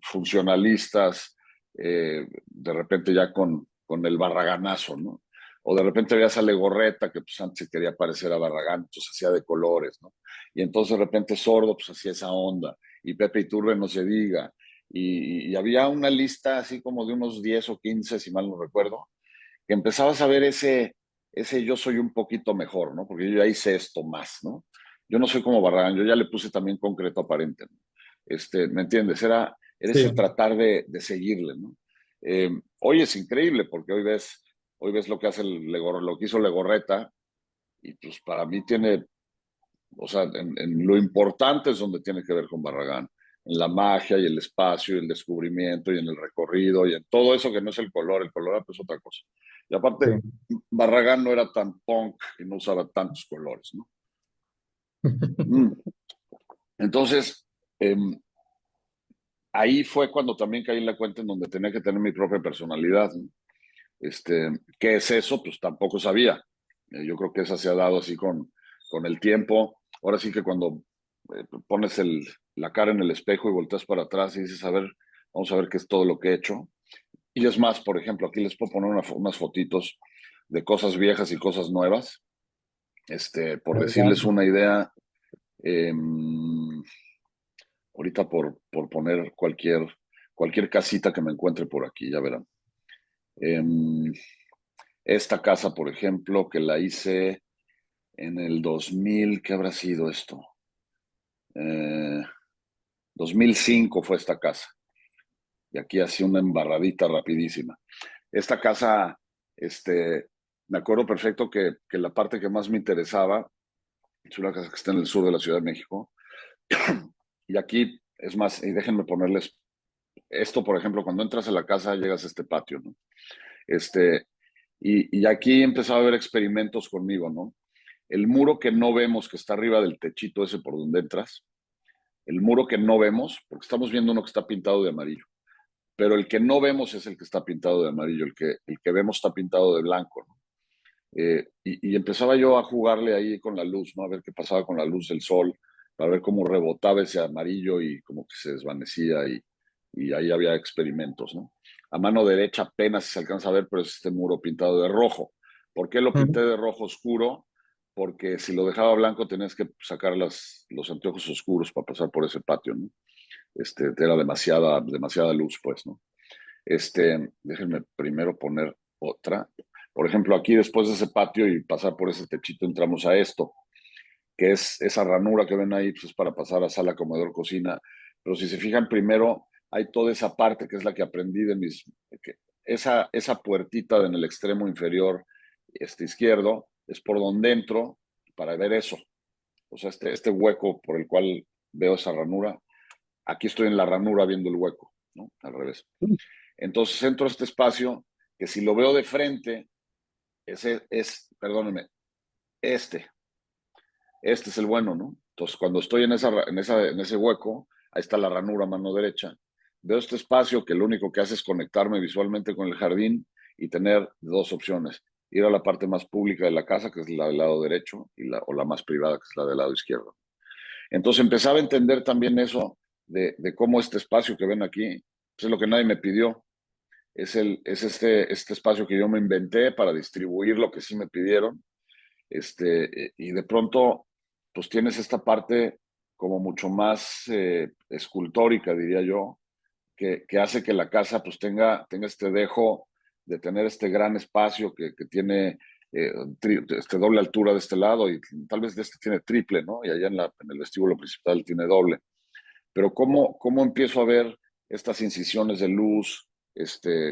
funcionalistas, de repente ya con el barraganazo, ¿no? O de repente veías a Legorreta, que pues antes se quería parecer a Barragán, entonces hacía de colores, ¿no? Y entonces de repente Sordo pues hacía esa onda, y Pepe Iturbe no se diga, y había una lista así como de unos 10 o 15, si mal no recuerdo, que empezabas a ver ese yo soy un poquito mejor, ¿no? Porque yo ya hice esto más, ¿no? Yo no soy como Barragán, yo ya le puse también concreto aparente, ¿no? ¿Me entiendes? Era ese Sí, tratar de seguirle, ¿no? Hoy es increíble porque hoy ves lo que hace lo que hizo Legorreta y pues para mí tiene, o sea, en lo importante es donde tiene que ver con Barragán, en la magia y el espacio y el descubrimiento y en el recorrido y en todo eso que no es el color es otra cosa. Y aparte, sí. Barragán no era tan punk y no usaba tantos colores, ¿no? Mm. Entonces, eh, ahí fue cuando también caí en la cuenta en donde tenía que tener mi propia personalidad, ¿no? ¿Qué es eso? Pues tampoco sabía. Yo creo que esa se ha dado así con el tiempo. Ahora sí que cuando pones la cara en el espejo y volteas para atrás y dices, a ver, vamos a ver qué es todo lo que he hecho. Y es más, por ejemplo, aquí les puedo poner unas fotitos de cosas viejas y cosas nuevas. Por decirles una idea, eh, ahorita por poner cualquier casita que me encuentre por aquí, ya verán. Eh, Esta casa, por ejemplo, que la hice en el 2000, ¿qué habrá sido esto? Eh, 2005 fue esta casa. Y aquí hacía una embarradita rapidísima. Esta casa, me acuerdo perfecto que la parte que más me interesaba es una casa que está en el sur de la Ciudad de México. Y aquí, es más, y déjenme ponerles esto, por ejemplo, cuando entras a la casa llegas a este patio, ¿no? Este, y aquí empezaba a haber experimentos conmigo, ¿no? El muro que no vemos, que está arriba del techito ese por donde entras, el muro que no vemos, porque estamos viendo uno que está pintado de amarillo. pero el que no vemos es el que está pintado de amarillo, el que vemos está pintado de blanco, ¿no? Y empezaba yo a jugarle ahí con la luz, ¿no? A ver qué pasaba con la luz del sol, para ver cómo rebotaba ese amarillo y como que se desvanecía y ahí había experimentos, ¿no? A mano derecha apenas se alcanza a ver, pero es este muro pintado de rojo. ¿Por qué lo pinté de rojo oscuro? Porque si lo dejaba blanco tenías que sacar los anteojos oscuros para pasar por ese patio, ¿no? Era demasiada luz, pues, ¿no? Déjenme primero poner otra. Por ejemplo, aquí después de ese patio y pasar por ese techito entramos a esto, que es esa ranura que ven ahí, pues es para pasar a sala, comedor, cocina. Pero si se fijan primero, hay toda esa parte que es la que aprendí de esa puertita en el extremo inferior izquierdo, es por donde entro para ver eso. O sea, este hueco por el cual veo esa ranura, aquí estoy en la ranura viendo el hueco, ¿no? Al revés. Entonces entro a este espacio que si lo veo de frente, perdónenme, este es el bueno, ¿no? Entonces cuando estoy en ese hueco, ahí está la ranura a mano derecha, veo este espacio que lo único que hace es conectarme visualmente con el jardín y tener dos opciones, ir a la parte más pública de la casa, que es la del lado derecho, o la más privada, que es la del lado izquierdo. Entonces empezaba a entender también eso de cómo este espacio que ven aquí, pues es lo que nadie me pidió. Es este espacio que yo me inventé para distribuir lo que sí me pidieron. Y de pronto, pues tienes esta parte como mucho más escultórica, diría yo, que hace que la casa pues tenga este dejo de tener este gran espacio que tiene doble altura de este lado y tal vez de este tiene triple, ¿no? Y allá en el vestíbulo principal tiene doble. Pero cómo empiezo a ver estas incisiones de luz,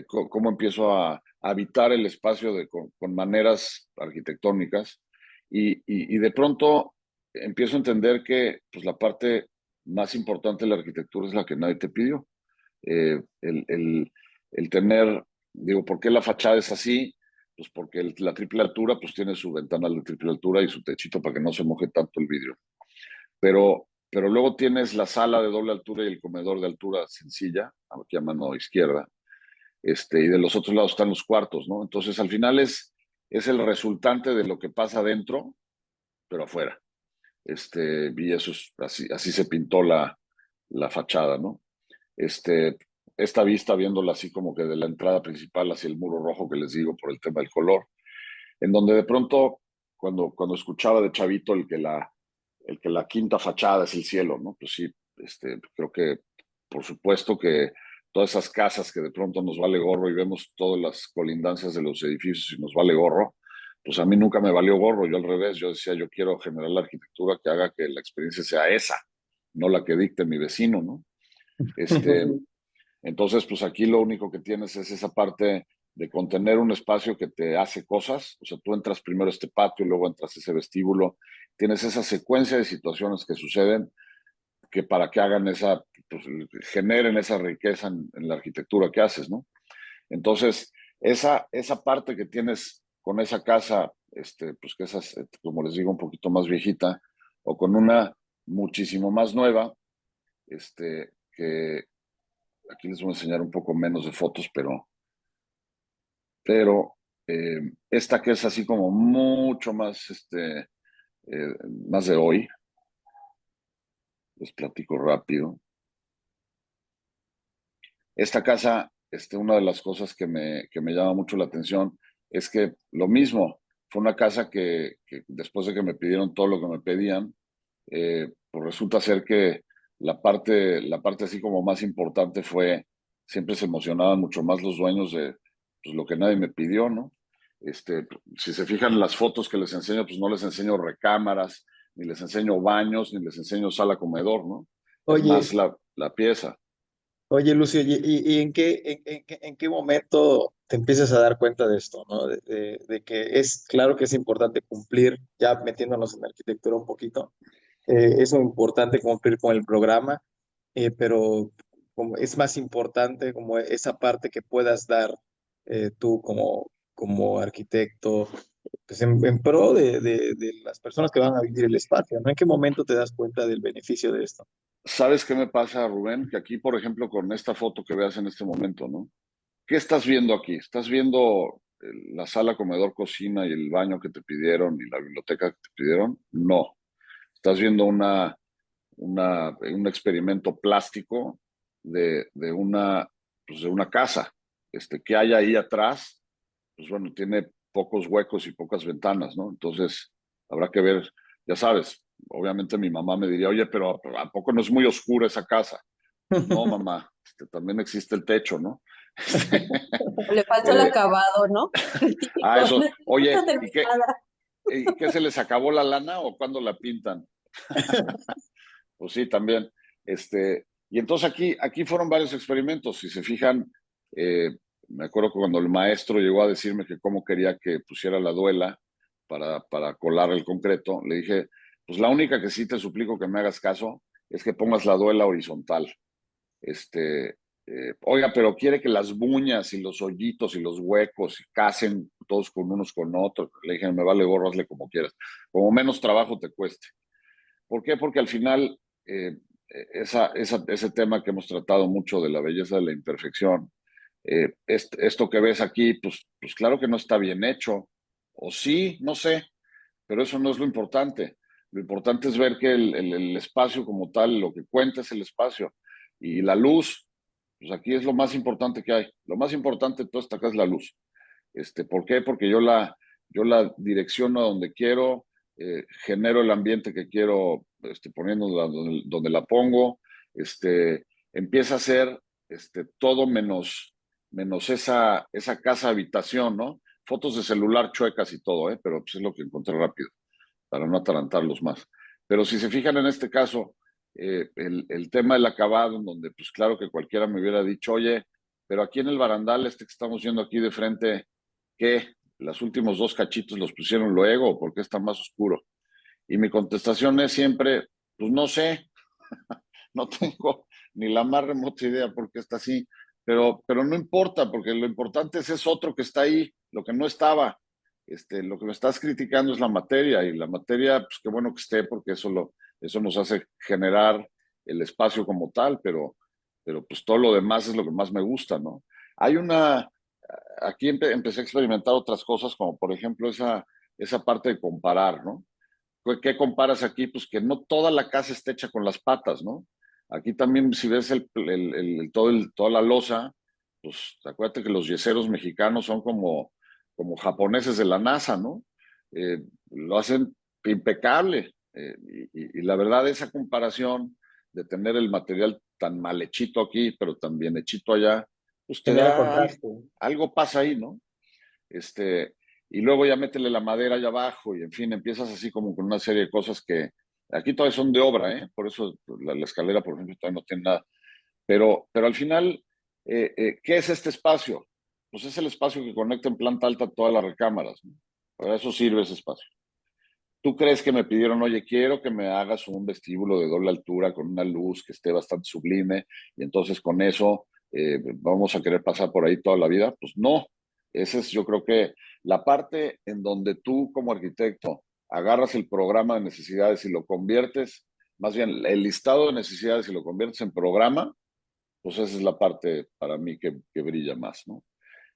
cómo empiezo a habitar el espacio con maneras arquitectónicas y de pronto empiezo a entender que pues, la parte más importante de la arquitectura es la que nadie te pidió. El tener, digo, ¿por qué la fachada es así? Pues porque la triple altura pues tiene su ventana de triple altura y su techito para que no se moje tanto el vidrio. Pero luego tienes la sala de doble altura y el comedor de altura sencilla, aquí a mano izquierda, y de los otros lados están los cuartos, ¿no? Entonces, al final es el resultante de lo que pasa adentro, pero afuera. Y eso así se pintó la fachada, ¿no? Este, esta vista viéndola así como que de la entrada principal hacia el muro rojo que les digo por el tema del color, en donde de pronto, cuando escuchaba de chavito el que la quinta fachada es el cielo, ¿no? Pues sí, creo que por supuesto que todas esas casas que de pronto nos vale gorro y vemos todas las colindancias de los edificios y nos vale gorro, pues a mí nunca me valió gorro, yo al revés, yo decía, yo quiero generar la arquitectura que haga que la experiencia sea esa, no la que dicte mi vecino, ¿no? Este, entonces, pues aquí lo único que tienes es esa parte de contener un espacio que te hace cosas, o sea, tú entras primero a este patio, luego entras a ese vestíbulo, tienes esa secuencia de situaciones que suceden que para que hagan pues, generen esa riqueza en la arquitectura que haces, ¿no? Entonces, esa parte que tienes con esa casa, pues que esa, como les digo, un poquito más viejita, o con una muchísimo más nueva, que aquí les voy a enseñar un poco menos de fotos, pero esta que es así como mucho más, más de hoy, les platico rápido. Esta casa, una de las cosas que me llama mucho la atención es que lo mismo, fue una casa que después de que me pidieron todo lo que me pedían, pues resulta ser que la parte así como más importante fue, siempre se emocionaban mucho más los dueños de pues, lo que nadie me pidió, ¿no? Si se fijan en las fotos que les enseño, pues no les enseño recámaras, ni les enseño baños, ni les enseño sala comedor, ¿no? Es Oye, más la pieza. oye, Lucio, ¿y en qué momento te empiezas a dar cuenta de esto, ¿no? De que es claro que es importante cumplir, ya metiéndonos en arquitectura un poquito, es muy importante cumplir con el programa, pero como es más importante como esa parte que puedas dar tú como arquitecto, pues en pro de las personas que van a vivir el espacio, ¿no? ¿En qué momento te das cuenta del beneficio de esto? ¿Sabes qué me pasa, Rubén? Que aquí, por ejemplo, con esta foto que veas en este momento, ¿no? ¿Qué estás viendo aquí? ¿Estás viendo la sala, comedor, cocina y el baño que te pidieron y la biblioteca que te pidieron? No. Estás viendo un experimento plástico de una casa. Que hay ahí atrás, pues bueno, tiene pocos huecos y pocas ventanas, ¿no? Entonces, habrá que ver, ya sabes, obviamente mi mamá me diría, oye, pero ¿a poco no es muy oscura esa casa? Pues no, mamá, también existe el techo, ¿no? Este, Le falta el eh, acabado, ¿no? El típico, eso, no está oye, terminada. ¿y qué se les acabó la lana o cuándo la pintan? Pues sí, también. Y entonces aquí fueron varios experimentos. Si se fijan, me acuerdo que cuando el maestro llegó a decirme que cómo quería que pusiera la duela para colar el concreto, le dije, pues la única que sí te suplico que me hagas caso es que pongas la duela horizontal. Oiga, pero quiere que las buñas y los hoyitos y los huecos casen todos con unos con otros. Le dije, me vale gorro, hazle como quieras. Como menos trabajo te cueste. ¿Por qué? Porque al final ese tema que hemos tratado mucho de la belleza de la imperfección, esto que ves aquí, pues claro que no está bien hecho, o sí, no sé, pero eso no es lo importante. Lo importante es ver que el espacio como tal, lo que cuenta es el espacio y la luz, pues aquí es lo más importante que hay. Lo más importante de todo esto acá es la luz. ¿Por qué? Porque yo la direcciono a donde quiero, genero el ambiente que quiero, poniéndola donde la pongo, empieza a ser todo menos esa casa habitación, ¿no? Fotos de celular chuecas y todo, ¿eh? Pero pues es lo que encontré rápido, para no atarantarlos más. Pero si se fijan en este caso, el tema del acabado, en donde pues claro que cualquiera me hubiera dicho, oye, pero aquí en el barandal que estamos viendo aquí de frente, ¿qué? ¿Los últimos dos cachitos los pusieron luego o por qué está más oscuro? Y mi contestación es siempre, pues no sé, no tengo ni la más remota idea por qué está así, pero no importa, porque lo importante es ese otro que está ahí, lo que no estaba. Lo que me estás criticando es la materia, y la materia, pues qué bueno que esté, porque eso nos hace generar el espacio como tal, pero pues todo lo demás es lo que más me gusta, ¿no? Hay aquí empecé a experimentar otras cosas, como por ejemplo esa parte de comparar, ¿no? ¿Qué comparas aquí? Pues que no toda la casa está hecha con las patas, ¿no? Aquí también, si ves toda la loza, pues acuérdate que los yeseros mexicanos son como japoneses de la NASA, ¿no? Lo hacen impecable. Y la verdad, esa comparación de tener el material tan mal hechito aquí, pero tan bien hechito allá, pues te Genera da contraste. algo pasa ahí, ¿no? Este, y luego ya métele la madera allá abajo y en fin, empiezas así como con una serie de cosas que aquí todavía son de obra, ¿eh? Por eso la escalera, por ejemplo, todavía no tiene nada. Pero al final, ¿qué es este espacio? Pues es el espacio que conecta en planta alta todas las recámaras, ¿no? Para eso sirve ese espacio. ¿Tú crees que me pidieron, oye, quiero que me hagas un vestíbulo de doble altura con una luz que esté bastante sublime y entonces con eso vamos a querer pasar por ahí toda la vida? Pues no. Esa es, yo creo que la parte en donde tú como arquitecto agarras el programa de necesidades y lo conviertes, más bien el listado de necesidades y lo conviertes en programa, pues esa es la parte para mí que brilla más, ¿no?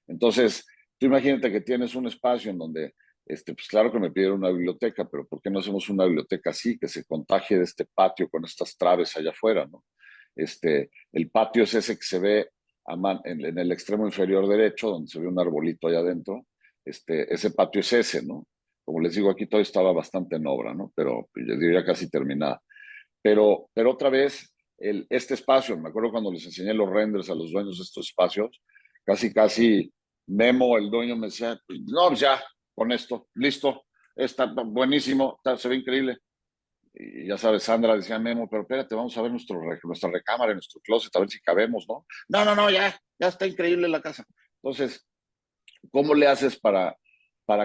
Entonces, tú imagínate que tienes un espacio en donde, pues claro que me pidieron una biblioteca, pero ¿por qué no hacemos una biblioteca así, que se contagie de este patio con estas traves allá afuera, ¿no? El patio es ese que se ve en el extremo inferior derecho, donde se ve un arbolito allá adentro. Ese patio es ese, ¿no? Como les digo, aquí todo estaba bastante en obra, ¿no? Pero yo diría casi terminada. Pero otra vez, este espacio, me acuerdo cuando les enseñé los renders a los dueños de estos espacios, casi Memo, el dueño, me decía, pues, no, pues ya, con esto, listo, está buenísimo, se ve increíble. Y ya sabes, Sandra decía, Memo, pero espérate, vamos a ver nuestra recámara, nuestro closet, a ver si cabemos, ¿no? No, no, no, ya está increíble la casa. Entonces, ¿cómo le haces para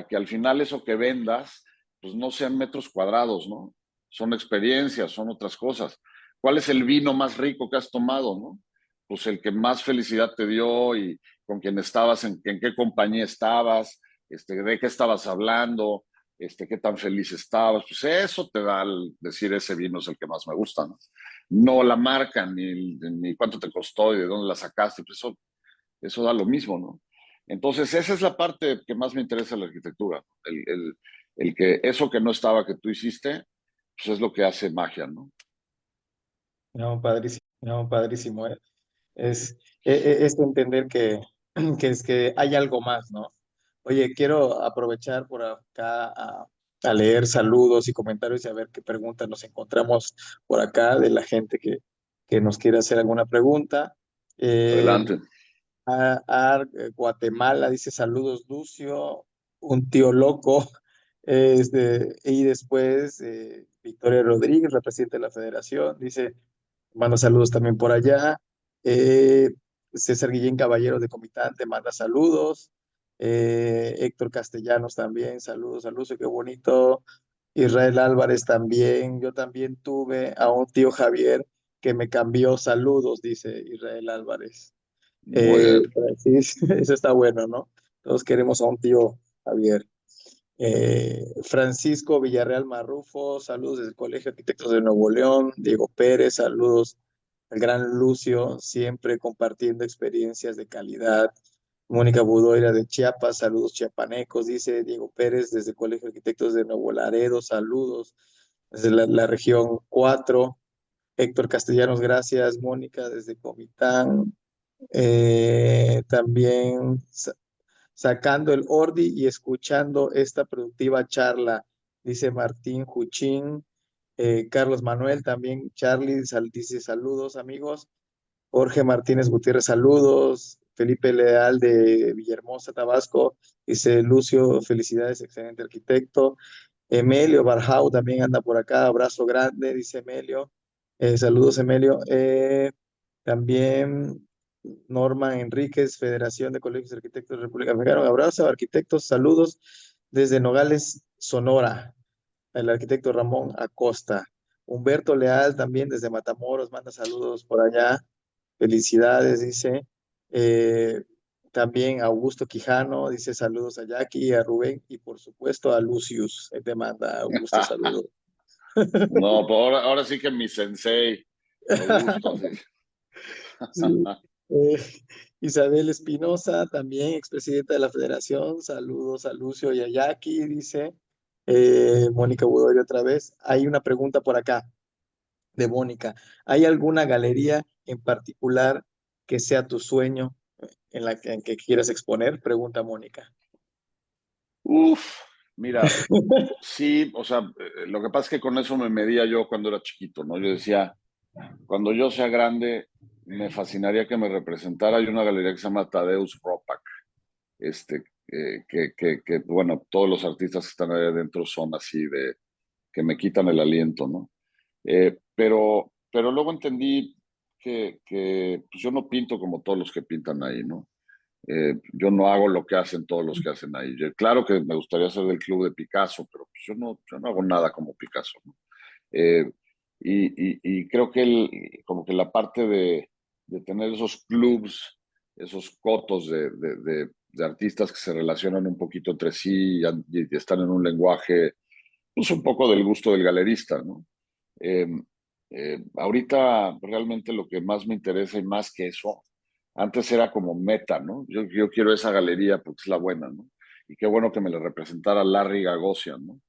que al final eso que vendas, pues no sean metros cuadrados, ¿no? Son experiencias, son otras cosas. ¿Cuál es el vino más rico que has tomado, no? Pues el que más felicidad te dio y con quién estabas, en qué compañía estabas, de qué estabas hablando, qué tan feliz estabas, pues eso te da al decir ese vino es el que más me gusta, ¿no? No la marca, ni cuánto te costó y de dónde la sacaste, pues eso da lo mismo, ¿no? Entonces, esa es la parte que más me interesa de la arquitectura, ¿no? El que eso que no estaba que tú hiciste, pues es lo que hace magia, ¿no? No, padrísimo, no, padrísimo. Es entender que, que es que hay algo más, ¿no? Oye, quiero aprovechar por acá a leer saludos y comentarios y a ver qué preguntas nos encontramos por acá de la gente que nos quiere hacer alguna pregunta. Eh, Adelante. Guatemala dice saludos, Lucio, un tío loco. Y después Victoria Rodríguez, la presidenta de la federación, dice, manda saludos también por allá. Eh, César Guillén Caballero de Comitán te manda saludos. Héctor Castellanos también, saludos a Lucio, qué bonito. Israel Álvarez también. Yo también tuve a un tío Javier que me cambió saludos, dice Israel Álvarez. Muy bien. Sí, eso está bueno, ¿no? Todos queremos a un tío Javier. Francisco Villarreal Marrufo, saludos desde el Colegio de Arquitectos de Nuevo León. Diego Pérez, saludos al gran Lucio, siempre compartiendo experiencias de calidad. Mónica Budoira de Chiapas, saludos chiapanecos, dice Diego Pérez desde el Colegio de Arquitectos de Nuevo Laredo, saludos desde la región 4. Héctor Castellanos, gracias. Mónica desde Comitán. También sacando el Ordi y escuchando esta productiva charla, dice Martín Juchín. Carlos Manuel también, Charlie, dice saludos amigos. Jorge Martínez Gutiérrez, saludos. Felipe Leal de Villahermosa, Tabasco, dice Lucio, felicidades, excelente arquitecto. Emelio Barjau también anda por acá, abrazo grande, dice Emelio. Saludos, Emelio. También Norma Enríquez, Federación de Colegios de Arquitectos de República Mexicana. Abrazo, arquitectos, saludos desde Nogales, Sonora. El arquitecto Ramón Acosta. Humberto Leal también desde Matamoros, manda saludos por allá. Felicidades, dice. Eh, También Augusto Quijano dice saludos a Jackie, a Rubén y por supuesto a Lucius. Él te manda Augusto saludos. No, pues ahora sí que mi sensei, Augusto, sí. Sí. Eh, Isabel Espinosa, también expresidenta de la Federación. Saludos a Lucio y a Jackie, dice. Mónica Budoy otra vez. Hay una pregunta por acá de Mónica. ¿Hay alguna galería en particular que sea tu sueño en que quieras exponer? Pregunta Mónica. Uf, mira, sí, o sea, lo que pasa es que con eso me medía yo cuando era chiquito, ¿no? Yo decía, cuando yo sea grande, me fascinaría que me representara. Hay una galería que se llama Tadeusz Ropak, bueno, todos los artistas que están ahí adentro son así de que me quitan el aliento, ¿no? Pero luego entendí que pues yo no pinto como todos los que pintan ahí, ¿no? Yo no hago lo que hacen todos los que hacen ahí. Claro que me gustaría ser del club de Picasso, pero pues yo no hago nada como Picasso, ¿no? Eh, y creo que como que la parte de tener esos clubs, esos cotos de artistas que se relacionan un poquito entre sí y están en un lenguaje, pues un poco del gusto del galerista, ¿no? Eh, Ahorita realmente lo que más me interesa y más que eso, antes era como meta, ¿no? Yo quiero esa galería porque es la buena, ¿no? Y qué bueno que me la representara Larry Gagosian, ¿no?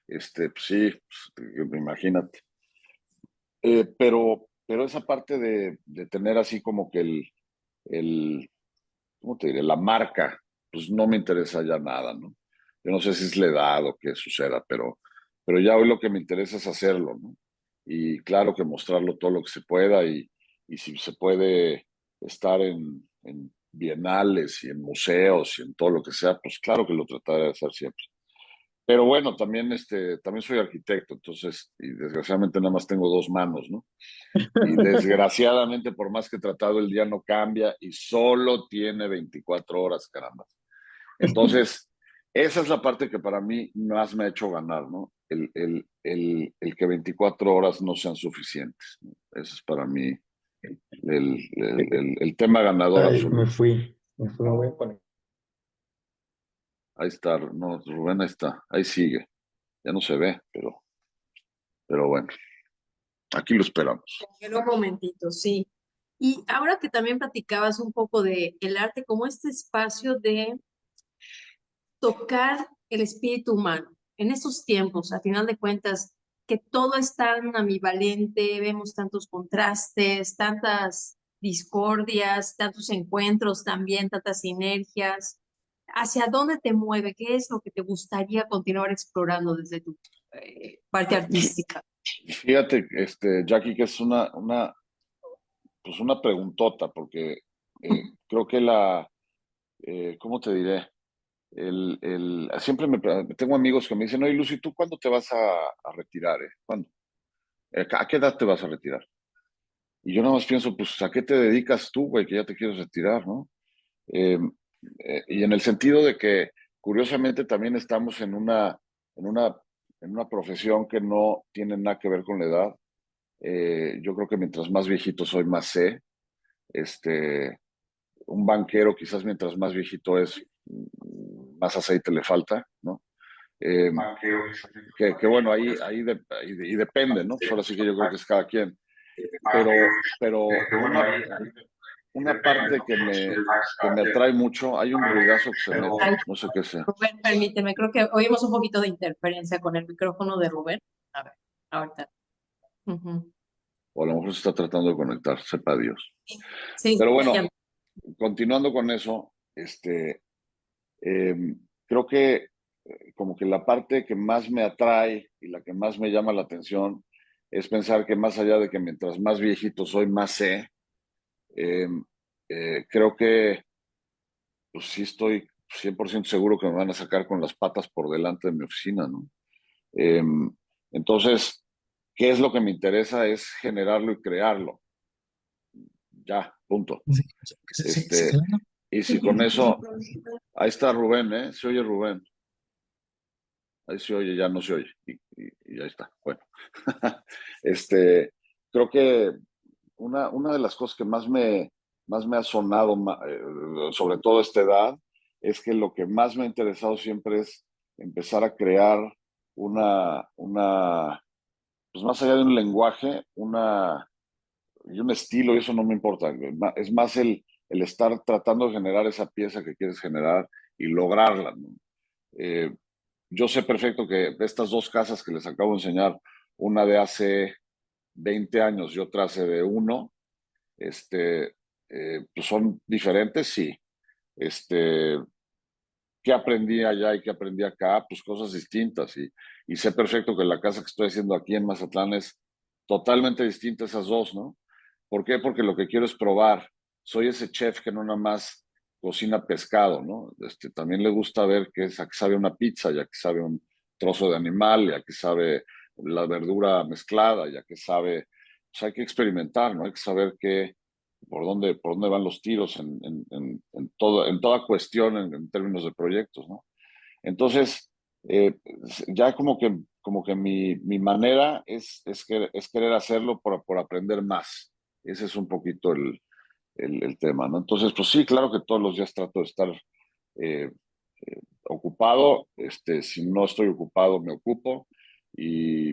Pues sí, pues, imagínate. Pero esa parte de tener así como que ¿cómo te diré? La marca, pues no me interesa ya nada, ¿no? Yo no sé si es la edad o qué suceda, pero ya hoy lo que me interesa es hacerlo, ¿no? Y claro que mostrarlo todo lo que se pueda y si se puede estar en bienales y en museos y en todo lo que sea, pues claro que lo trataré de hacer siempre. Pero bueno, también soy arquitecto, entonces, y desgraciadamente nada más tengo dos manos, ¿no? Y desgraciadamente, por más que he tratado, el día no cambia y solo tiene 24 horas, caramba. Entonces, esa es la parte que para mí más me ha hecho ganar, ¿no? El que 24 horas no sean suficientes, ¿no? Ese es para mí el tema ganador Ay, absoluto. me fui, me voy a conectar. Ahí está, no, Rubén, ahí está, ahí sigue. Ya no se ve, pero bueno, aquí lo esperamos. En un momentito, sí. Y ahora que también platicabas un poco de el arte como este espacio de tocar el espíritu humano. En estos tiempos, a final de cuentas, que todo es tan ambivalente, vemos tantos contrastes, tantas discordias, tantos encuentros también, tantas sinergias. ¿Hacia dónde te mueve? ¿Qué es lo que te gustaría continuar explorando desde tu parte artística? Fíjate, Jackie, que es pues una preguntota, porque creo que ¿cómo te diré? Siempre tengo amigos que me dicen, oye, Lucy, ¿tú cuándo te vas a retirar? ¿Cuándo? ¿A qué edad te vas a retirar? Y yo nada más pienso, pues, ¿a qué te dedicas tú, güey, que ya te quieres retirar, ¿no? Eh, y en el sentido de que, curiosamente, también estamos en una, en una profesión que no tiene nada que ver con la edad. Yo creo que mientras más viejito soy, más sé. Este, un banquero, quizás mientras más viejito es, más aceite le falta, ¿no? Eh, que bueno, ahí depende, ¿no? Pues ahora sí que yo creo que es cada quien. Pero una parte que me atrae mucho, hay un ruidazo que se mete, Ay, no sé qué sea. Rubén, permíteme, creo que oímos un poquito de interferencia con el micrófono de Rubén. A ver, ahorita. Ujú. O a lo mejor se está tratando de conectar, sepa Dios. Sí, Pero ya, bueno, ya. continuando con eso, creo que como que la parte que más me atrae y la que más me llama la atención es pensar que más allá de que mientras más viejito soy, más sé, eh, creo que pues sí estoy 100% seguro que me van a sacar con las patas por delante de mi oficina, ¿no? Eh, entonces, ¿qué es lo que me interesa? Es generarlo y crearlo. Ya, punto. Sí, sí, sí, Este, claro. y si con eso, ahí está Rubén, ¿eh? Se oye Rubén. Ahí se oye, ya no se oye. Y ahí está. Bueno. este, creo que una de las cosas que más me ha sonado, sobre todo a esta edad, es que lo que más me ha interesado siempre es empezar a crear pues más allá de un lenguaje, y un estilo, y eso no me importa. Es más el estar tratando de generar esa pieza que quieres generar y lograrla, ¿no? Eh, yo sé perfecto que estas dos casas que les acabo de enseñar, una de hace 20 años y otra hace de uno, pues son diferentes, sí. Este, ¿Qué aprendí allá y qué aprendí acá? Pues cosas distintas. Y sé perfecto que la casa que estoy haciendo aquí en Mazatlán es totalmente distinta a esas dos, ¿no? ¿Por qué? Porque lo que quiero es probar. Soy ese chef que no nada más cocina pescado, ¿no? También le gusta ver a qué sabe una pizza, ya que sabe un trozo de animal, ya que sabe la verdura mezclada, ya que sabe, pues hay que experimentar, ¿no? Hay que saber por dónde van los tiros en toda cuestión en términos de proyectos, ¿no? Entonces, ya como que mi manera es querer hacerlo por aprender más. Ese es un poquito el tema, ¿no? Entonces, pues sí, claro que todos los días trato de estar eh, ocupado. Si no estoy ocupado, me ocupo. Y,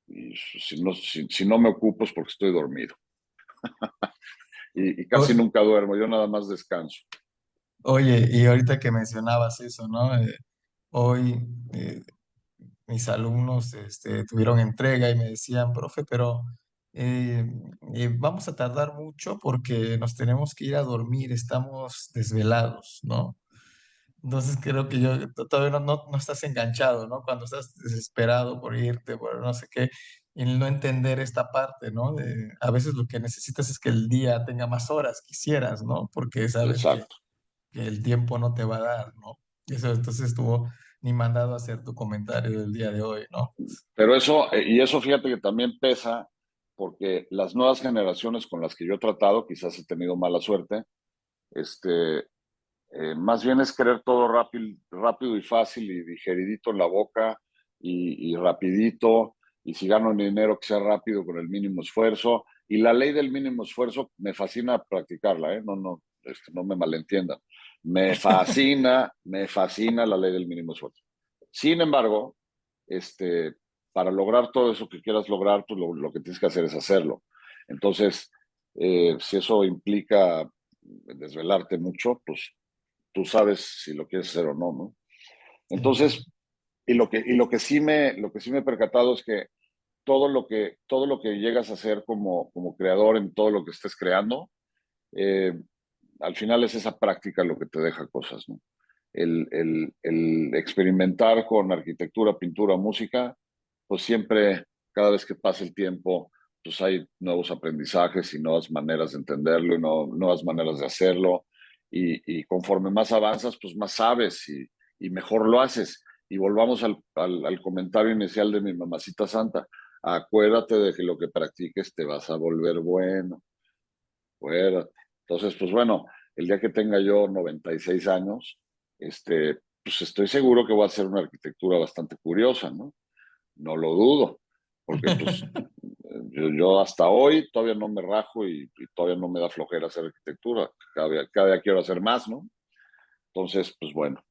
y si no me ocupo es porque estoy dormido. Y casi O- nunca duermo, yo nada más descanso. Oye, y ahorita que mencionabas eso, ¿no? Hoy mis alumnos tuvieron entrega y me decían, profe, pero eh, vamos a tardar mucho porque nos tenemos que ir a dormir, estamos desvelados, ¿no? Entonces creo que todavía no estás enganchado, ¿no? Cuando estás desesperado por irte, por no sé qué, y el no entender esta parte, ¿no? A veces lo que necesitas es que el día tenga más horas, quisieras, ¿no? Porque sabes Exacto. que el tiempo no te va a dar, ¿no? Eso entonces estuvo ni mandado a hacer tu comentario del día de hoy, ¿no? Pero eso, y eso fíjate que también pesa, porque las nuevas generaciones con las que yo he tratado, quizás he tenido mala suerte, más bien es querer todo rápido, rápido y fácil y digeridito en la boca y rapidito, y si gano dinero que sea rápido con el mínimo esfuerzo. Y la ley del mínimo esfuerzo me fascina practicarla, ¿eh? No me malentiendan. me fascina la ley del mínimo esfuerzo. Sin embargo, para lograr todo eso que quieras lograr, pues lo que tienes que hacer es hacerlo. Entonces, si eso implica desvelarte mucho, pues tú sabes si lo quieres hacer o no, ¿no? Entonces, lo que sí me he percatado es que todo lo que llegas a hacer como creador en todo lo que estés creando, eh, al final es esa práctica lo que te deja cosas, ¿no? El experimentar con arquitectura, pintura, música, pues siempre, cada vez que pasa el tiempo, pues hay nuevos aprendizajes y nuevas maneras de entenderlo y nuevas maneras de hacerlo. Y conforme más avanzas, pues más sabes y mejor lo haces. Y volvamos al comentario inicial de mi mamacita santa. Acuérdate de que lo que practiques te vas a volver bueno. Acuérdate. Entonces, pues bueno, el día que tenga yo 96 años, pues estoy seguro que voy a hacer una arquitectura bastante curiosa, ¿no? No lo dudo, porque pues yo hasta hoy todavía no me rajo y todavía no me da flojera hacer arquitectura. Cada día quiero hacer más, ¿no? Entonces, pues bueno,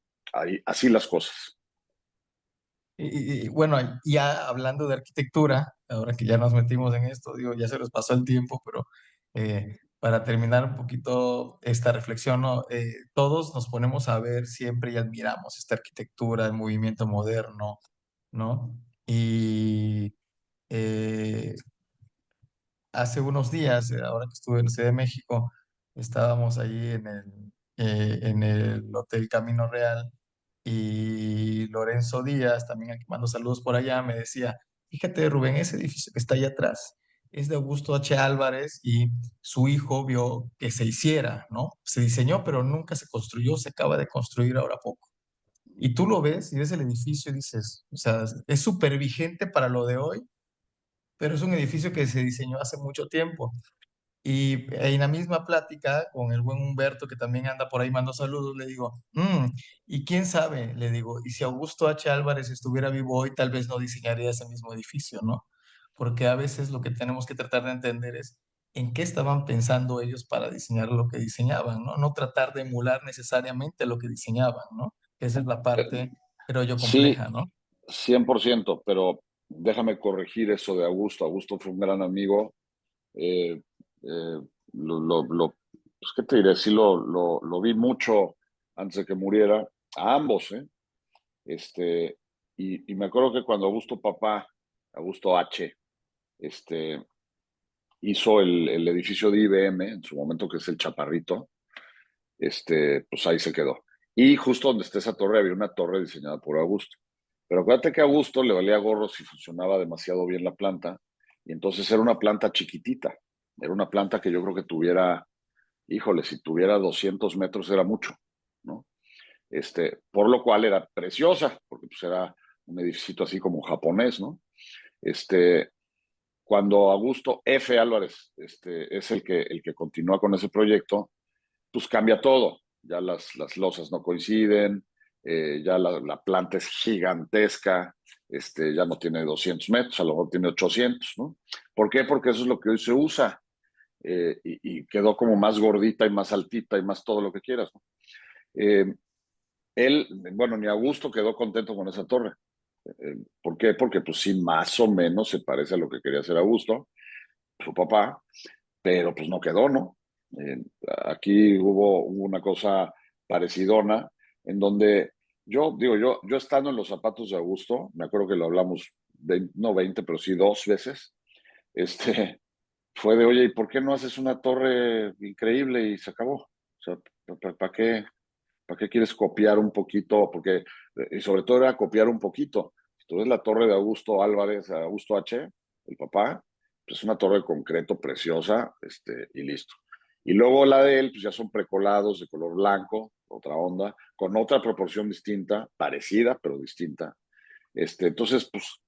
así las cosas. Bueno, ya hablando de arquitectura, ahora que ya nos metimos en esto, digo, ya se nos pasó el tiempo, pero para terminar un poquito esta reflexión, ¿no? Todos nos ponemos a ver siempre y admiramos esta arquitectura, el movimiento moderno, ¿no? Y eh, hace unos días, ahora que estuve en la Ciudad de México, estábamos ahí en el Hotel Camino Real y Lorenzo Díaz, también aquí mando saludos por allá, me decía, fíjate Rubén, ese edificio que está allá atrás es de Augusto H. Álvarez y su hijo vio que se hiciera, ¿no? Se diseñó, pero nunca se construyó, se acaba de construir ahora poco. Y tú lo ves y ves el edificio y dices, o sea, es súper vigente para lo de hoy, pero es un edificio que se diseñó hace mucho tiempo. Y en la misma plática con el buen Humberto, que también anda por ahí, mando saludos, le digo, y quién sabe, le digo, y si Augusto H. Álvarez estuviera vivo hoy, tal vez no diseñaría ese mismo edificio, ¿no? Porque a veces lo que tenemos que tratar de entender es en qué estaban pensando ellos para diseñar lo que diseñaban, ¿no? No tratar de emular necesariamente lo que diseñaban, ¿no? Esa es la parte, creo yo, Sí, compleja, ¿no? 100%, pero déjame corregir eso de Augusto. Augusto fue un gran amigo. Eh, pues, ¿qué te diré? Sí, lo vi mucho antes de que muriera, a ambos, ¿eh? Este, y me acuerdo que cuando Augusto H., este, hizo el edificio de IBM, en su momento que es el Chaparrito, pues ahí se quedó. Y justo donde está esa torre había una torre diseñada por Augusto. Pero acuérdate que a Augusto le valía gorro si funcionaba demasiado bien la planta, y entonces era una planta chiquitita. Era una planta que yo creo que tuviera, híjole, si tuviera 200 metros era mucho, ¿no? Por lo cual era preciosa, porque pues era un edificio así como japonés, ¿no? Este, Cuando Augusto F. Álvarez es el que continúa con ese proyecto, pues cambia todo. Ya las losas no coinciden, ya la planta es gigantesca, ya no tiene 200 metros, a lo mejor tiene 800, ¿no? ¿Por qué? Porque eso es lo que hoy se usa, y quedó como más gordita y más altita y más todo lo que quieras, ¿no? Eh, bueno, ni Augusto quedó contento con esa torre. ¿Por qué? Porque pues sí, más o menos se parece a lo que quería hacer Augusto, su papá, pero pues no quedó, ¿no? Eh, Aquí hubo una cosa parecidona en donde yo estando en los zapatos de Augusto, me acuerdo que lo hablamos, no 20, pero sí 2 veces, este, fue de, oye, ¿y por qué no haces una torre increíble y se acabó? O sea, ¿para qué quieres copiar un poquito? Porque, y sobre todo era copiar un poquito. Entonces la torre de Augusto Álvarez, Augusto H., el papá, pues es una torre de concreto preciosa, y listo. Y luego la de él, pues ya son precolados de color blanco, otra onda, con otra proporción distinta, parecida, pero distinta. Entonces, pues,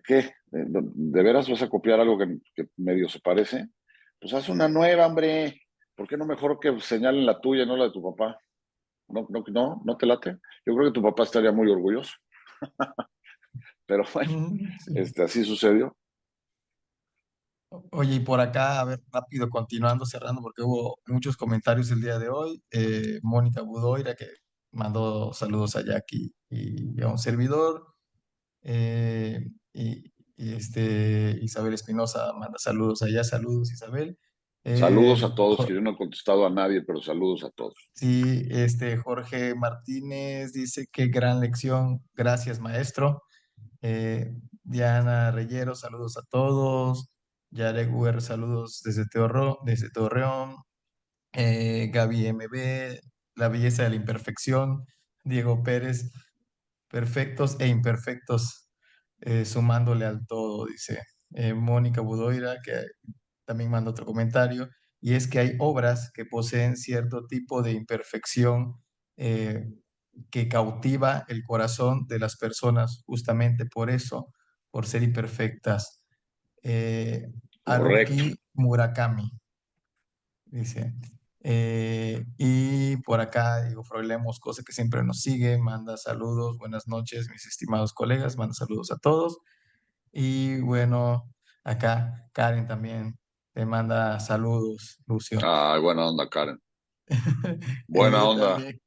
¿qué? ¿De veras vas a copiar algo que medio se parece? Pues haz una nueva, hombre. ¿Por qué no mejor que señalen la tuya y no la de tu papá? No te late. Yo creo que tu papá estaría muy orgulloso, pero bueno, Sí. así sucedió. Oye, y por acá, a ver, rápido, continuando, cerrando, porque hubo muchos comentarios el día de hoy. Mónica Budoira, que mandó saludos a Jackie y a un servidor. Eh, Isabel Espinosa manda saludos allá, saludos Isabel. Saludos a todos, que Jo- yo no he contestado a nadie, pero saludos a todos. sí, Jorge Martínez dice que gran lección, gracias maestro. Diana Reyero, saludos a todos. Yarek Uer, saludos desde Torreón. Gaby MB, la belleza de la imperfección. Diego Pérez, perfectos e imperfectos, sumándole al todo, dice. Mónica Budoira, que también manda otro comentario, y es que hay obras que poseen cierto tipo de imperfección eh, que cautiva el corazón de las personas, justamente por eso, por ser imperfectas. Eh, Correcto. Haruki Murakami, dice. Y por acá, digo, Froilán Moscoso, que siempre nos sigue, manda saludos, buenas noches, mis estimados colegas, manda saludos a todos. Y bueno, acá Karen también te manda saludos, Lucio. Ay, buena onda, Karen. Buena onda. También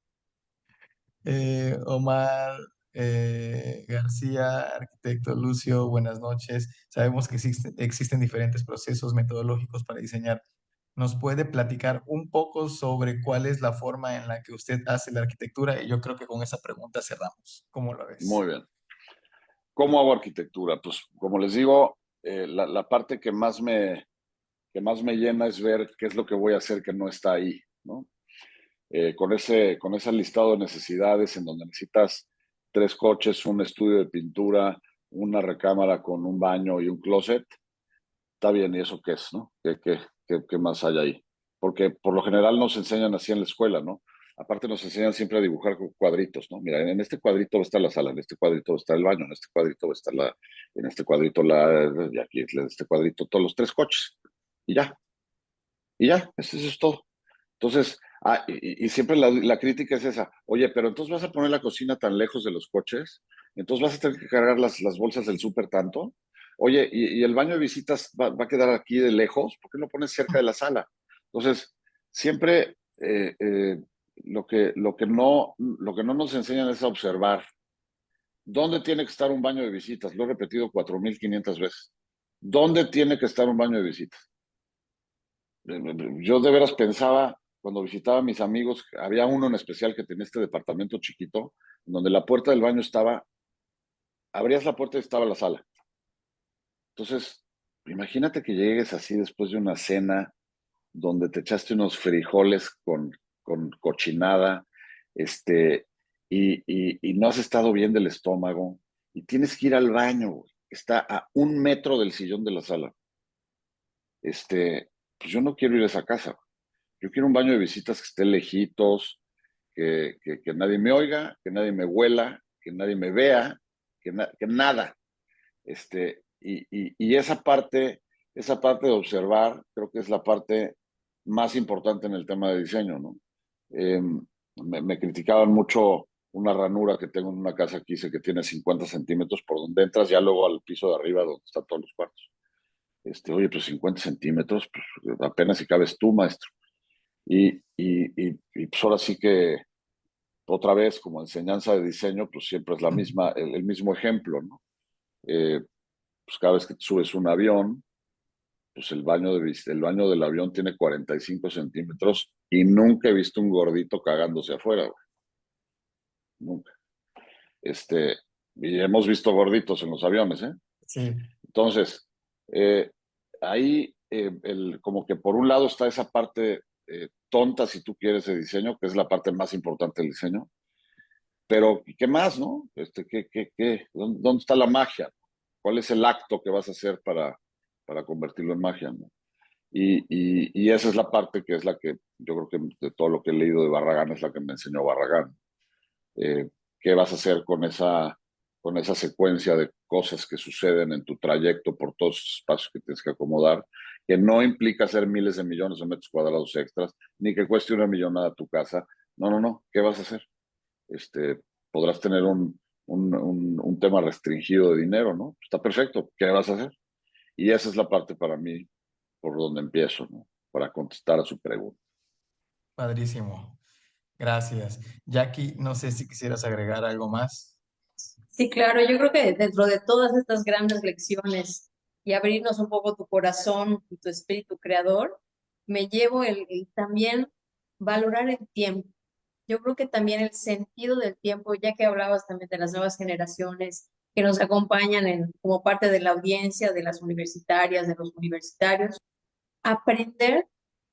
Omar García, arquitecto Lucio, buenas noches. Sabemos que existen diferentes procesos metodológicos para diseñar. ¿Nos puede platicar un poco sobre cuál es la forma en la que usted hace la arquitectura? Y yo creo que con esa pregunta cerramos. ¿Cómo lo Muy ves? bien. ¿Cómo hago arquitectura? Pues como les digo, la parte que más me llena es ver qué es lo que voy a hacer que no está ahí, ¿no? Con ese listado de necesidades en donde necesitas 3 coches, un estudio de pintura, una recámara con un baño y un closet, está bien, ¿y eso qué es, no? ¿Qué más hay ahí? Porque por lo general nos enseñan así en la escuela, ¿no? Aparte nos enseñan siempre a dibujar con cuadritos, ¿no? Mira, en este cuadrito va a estar la sala, en este cuadrito va a estar el baño, en este cuadrito va a estar en este cuadrito y aquí en este cuadrito todos los 3 coches. Y ya, eso es todo. Entonces, y siempre la crítica es esa, oye, pero entonces vas a poner la cocina tan lejos de los coches, entonces vas a tener que cargar las bolsas del súper tanto. Oye, y el baño de visitas va a quedar aquí de lejos, ¿por qué no pones cerca de la sala? Entonces, siempre lo que no nos enseñan es a observar dónde tiene que estar un baño de visitas. Lo he repetido 4.500 veces. ¿Dónde tiene que estar un baño de visitas? Yo de veras pensaba, cuando visitaba a mis amigos, había uno en especial que tenía este departamento chiquito, donde la puerta del baño estaba, abrías la puerta y estaba la sala. Entonces, imagínate que llegues así después de una cena donde te echaste unos frijoles con cochinada, este, y no has estado bien del estómago, y tienes que ir al baño, güey. Está a 1 metro del sillón de la sala. Pues yo no quiero ir a esa casa. Yo quiero un baño de visitas que esté lejitos, que nadie me oiga, que nadie me huela, que nadie me vea, que nada. Y esa parte de observar, creo que es la parte más importante en el tema de diseño, ¿no? Eh, me criticaban mucho una ranura que tengo en una casa aquí, sé que tiene 50 centímetros por donde entras, ya luego al piso de arriba donde están todos los cuartos. Oye, pues 50 centímetros, pues apenas si cabes tú, maestro. Pues ahora sí que otra vez como enseñanza de diseño, pues siempre es el mismo ejemplo, ¿no? Eh, pues cada vez que te subes un avión, pues el baño del avión tiene 45 centímetros y nunca he visto un gordito cagándose afuera, güey. Nunca. Este, y hemos visto gorditos en los aviones, ¿eh? Sí. Entonces, eh, ahí como que por un lado está esa parte tonta, si tú quieres, de diseño, que es la parte más importante del diseño. Pero, ¿qué más, no? ¿Dónde está la magia? ¿Cuál es el acto que vas a hacer para convertirlo en magia, ¿no? Y esa es la parte que es la que yo creo que de todo lo que he leído de Barragán es la que me enseñó Barragán. Eh, ¿Qué vas a hacer con esa secuencia de cosas que suceden en tu trayecto por todos esos espacios que tienes que acomodar? Que no implica hacer miles de millones de metros cuadrados extras, ni que cueste 1 millonada tu casa. No, no, no. ¿Qué vas a hacer? este, Podrás tener un tema restringido de dinero, ¿no? Está perfecto, ¿qué vas a hacer? Y esa es la parte para mí por donde empiezo, ¿no? Para contestar a su pregunta. Padrísimo. Gracias. Jackie, no sé si quisieras agregar algo más. Sí, claro, yo creo que dentro de todas estas grandes lecciones y abrirnos un poco tu corazón y tu espíritu creador, me llevo el también valorar el tiempo. Yo creo que también el sentido del tiempo, ya que hablabas también de las nuevas generaciones que nos acompañan como parte de la audiencia, de las universitarias, de los universitarios, aprender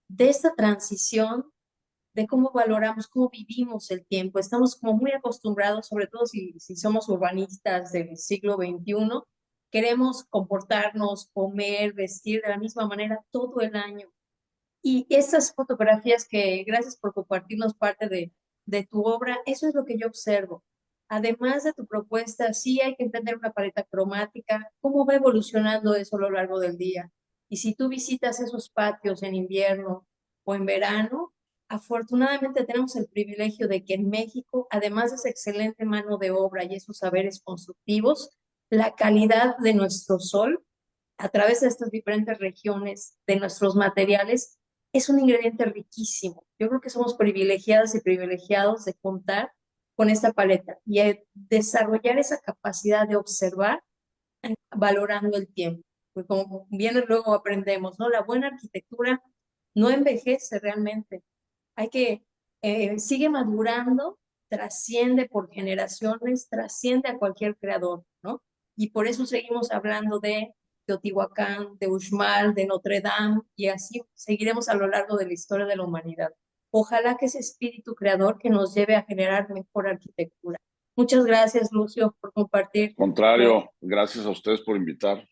de esta transición, de cómo valoramos, cómo vivimos el tiempo. Estamos como muy acostumbrados, sobre todo si somos urbanistas del siglo XXI, queremos comportarnos, comer, vestir de la misma manera todo el año. Y esas fotografías que, gracias por compartirnos parte de tu obra, eso es lo que yo observo. Además de tu propuesta, sí hay que entender una paleta cromática, cómo va evolucionando eso a lo largo del día. Y si tú visitas esos patios en invierno o en verano, afortunadamente tenemos el privilegio de que en México, además de esa excelente mano de obra y esos saberes constructivos, la calidad de nuestro sol a través de estas diferentes regiones, de nuestros materiales, es un ingrediente riquísimo. Yo creo que somos privilegiadas y privilegiados de contar con esta paleta y desarrollar esa capacidad de observar valorando el tiempo. Porque como bien luego aprendemos, ¿no? La buena arquitectura no envejece realmente. Hay que, sigue madurando, trasciende por generaciones, trasciende a cualquier creador, ¿no? Y por eso seguimos hablando de Teotihuacán, de Uxmal, de Notre Dame, y así seguiremos a lo largo de la historia de la humanidad. Ojalá que ese espíritu creador que nos lleve a generar mejor arquitectura. Muchas gracias, Lucio, por compartir. Contrario, gracias a ustedes por invitar.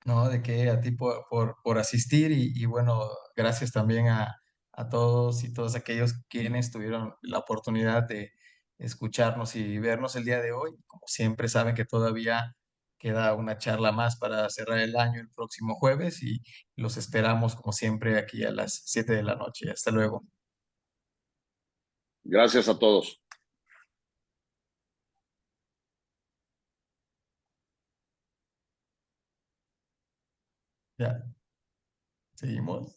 No, de que a ti por asistir y bueno, gracias también a todos y todos aquellos quienes tuvieron la oportunidad de escucharnos y vernos el día de hoy. Como siempre, saben que todavía queda una charla más para cerrar el año el próximo jueves y los esperamos como siempre aquí a las 7 de la noche. Hasta luego. Gracias a todos. Ya, seguimos.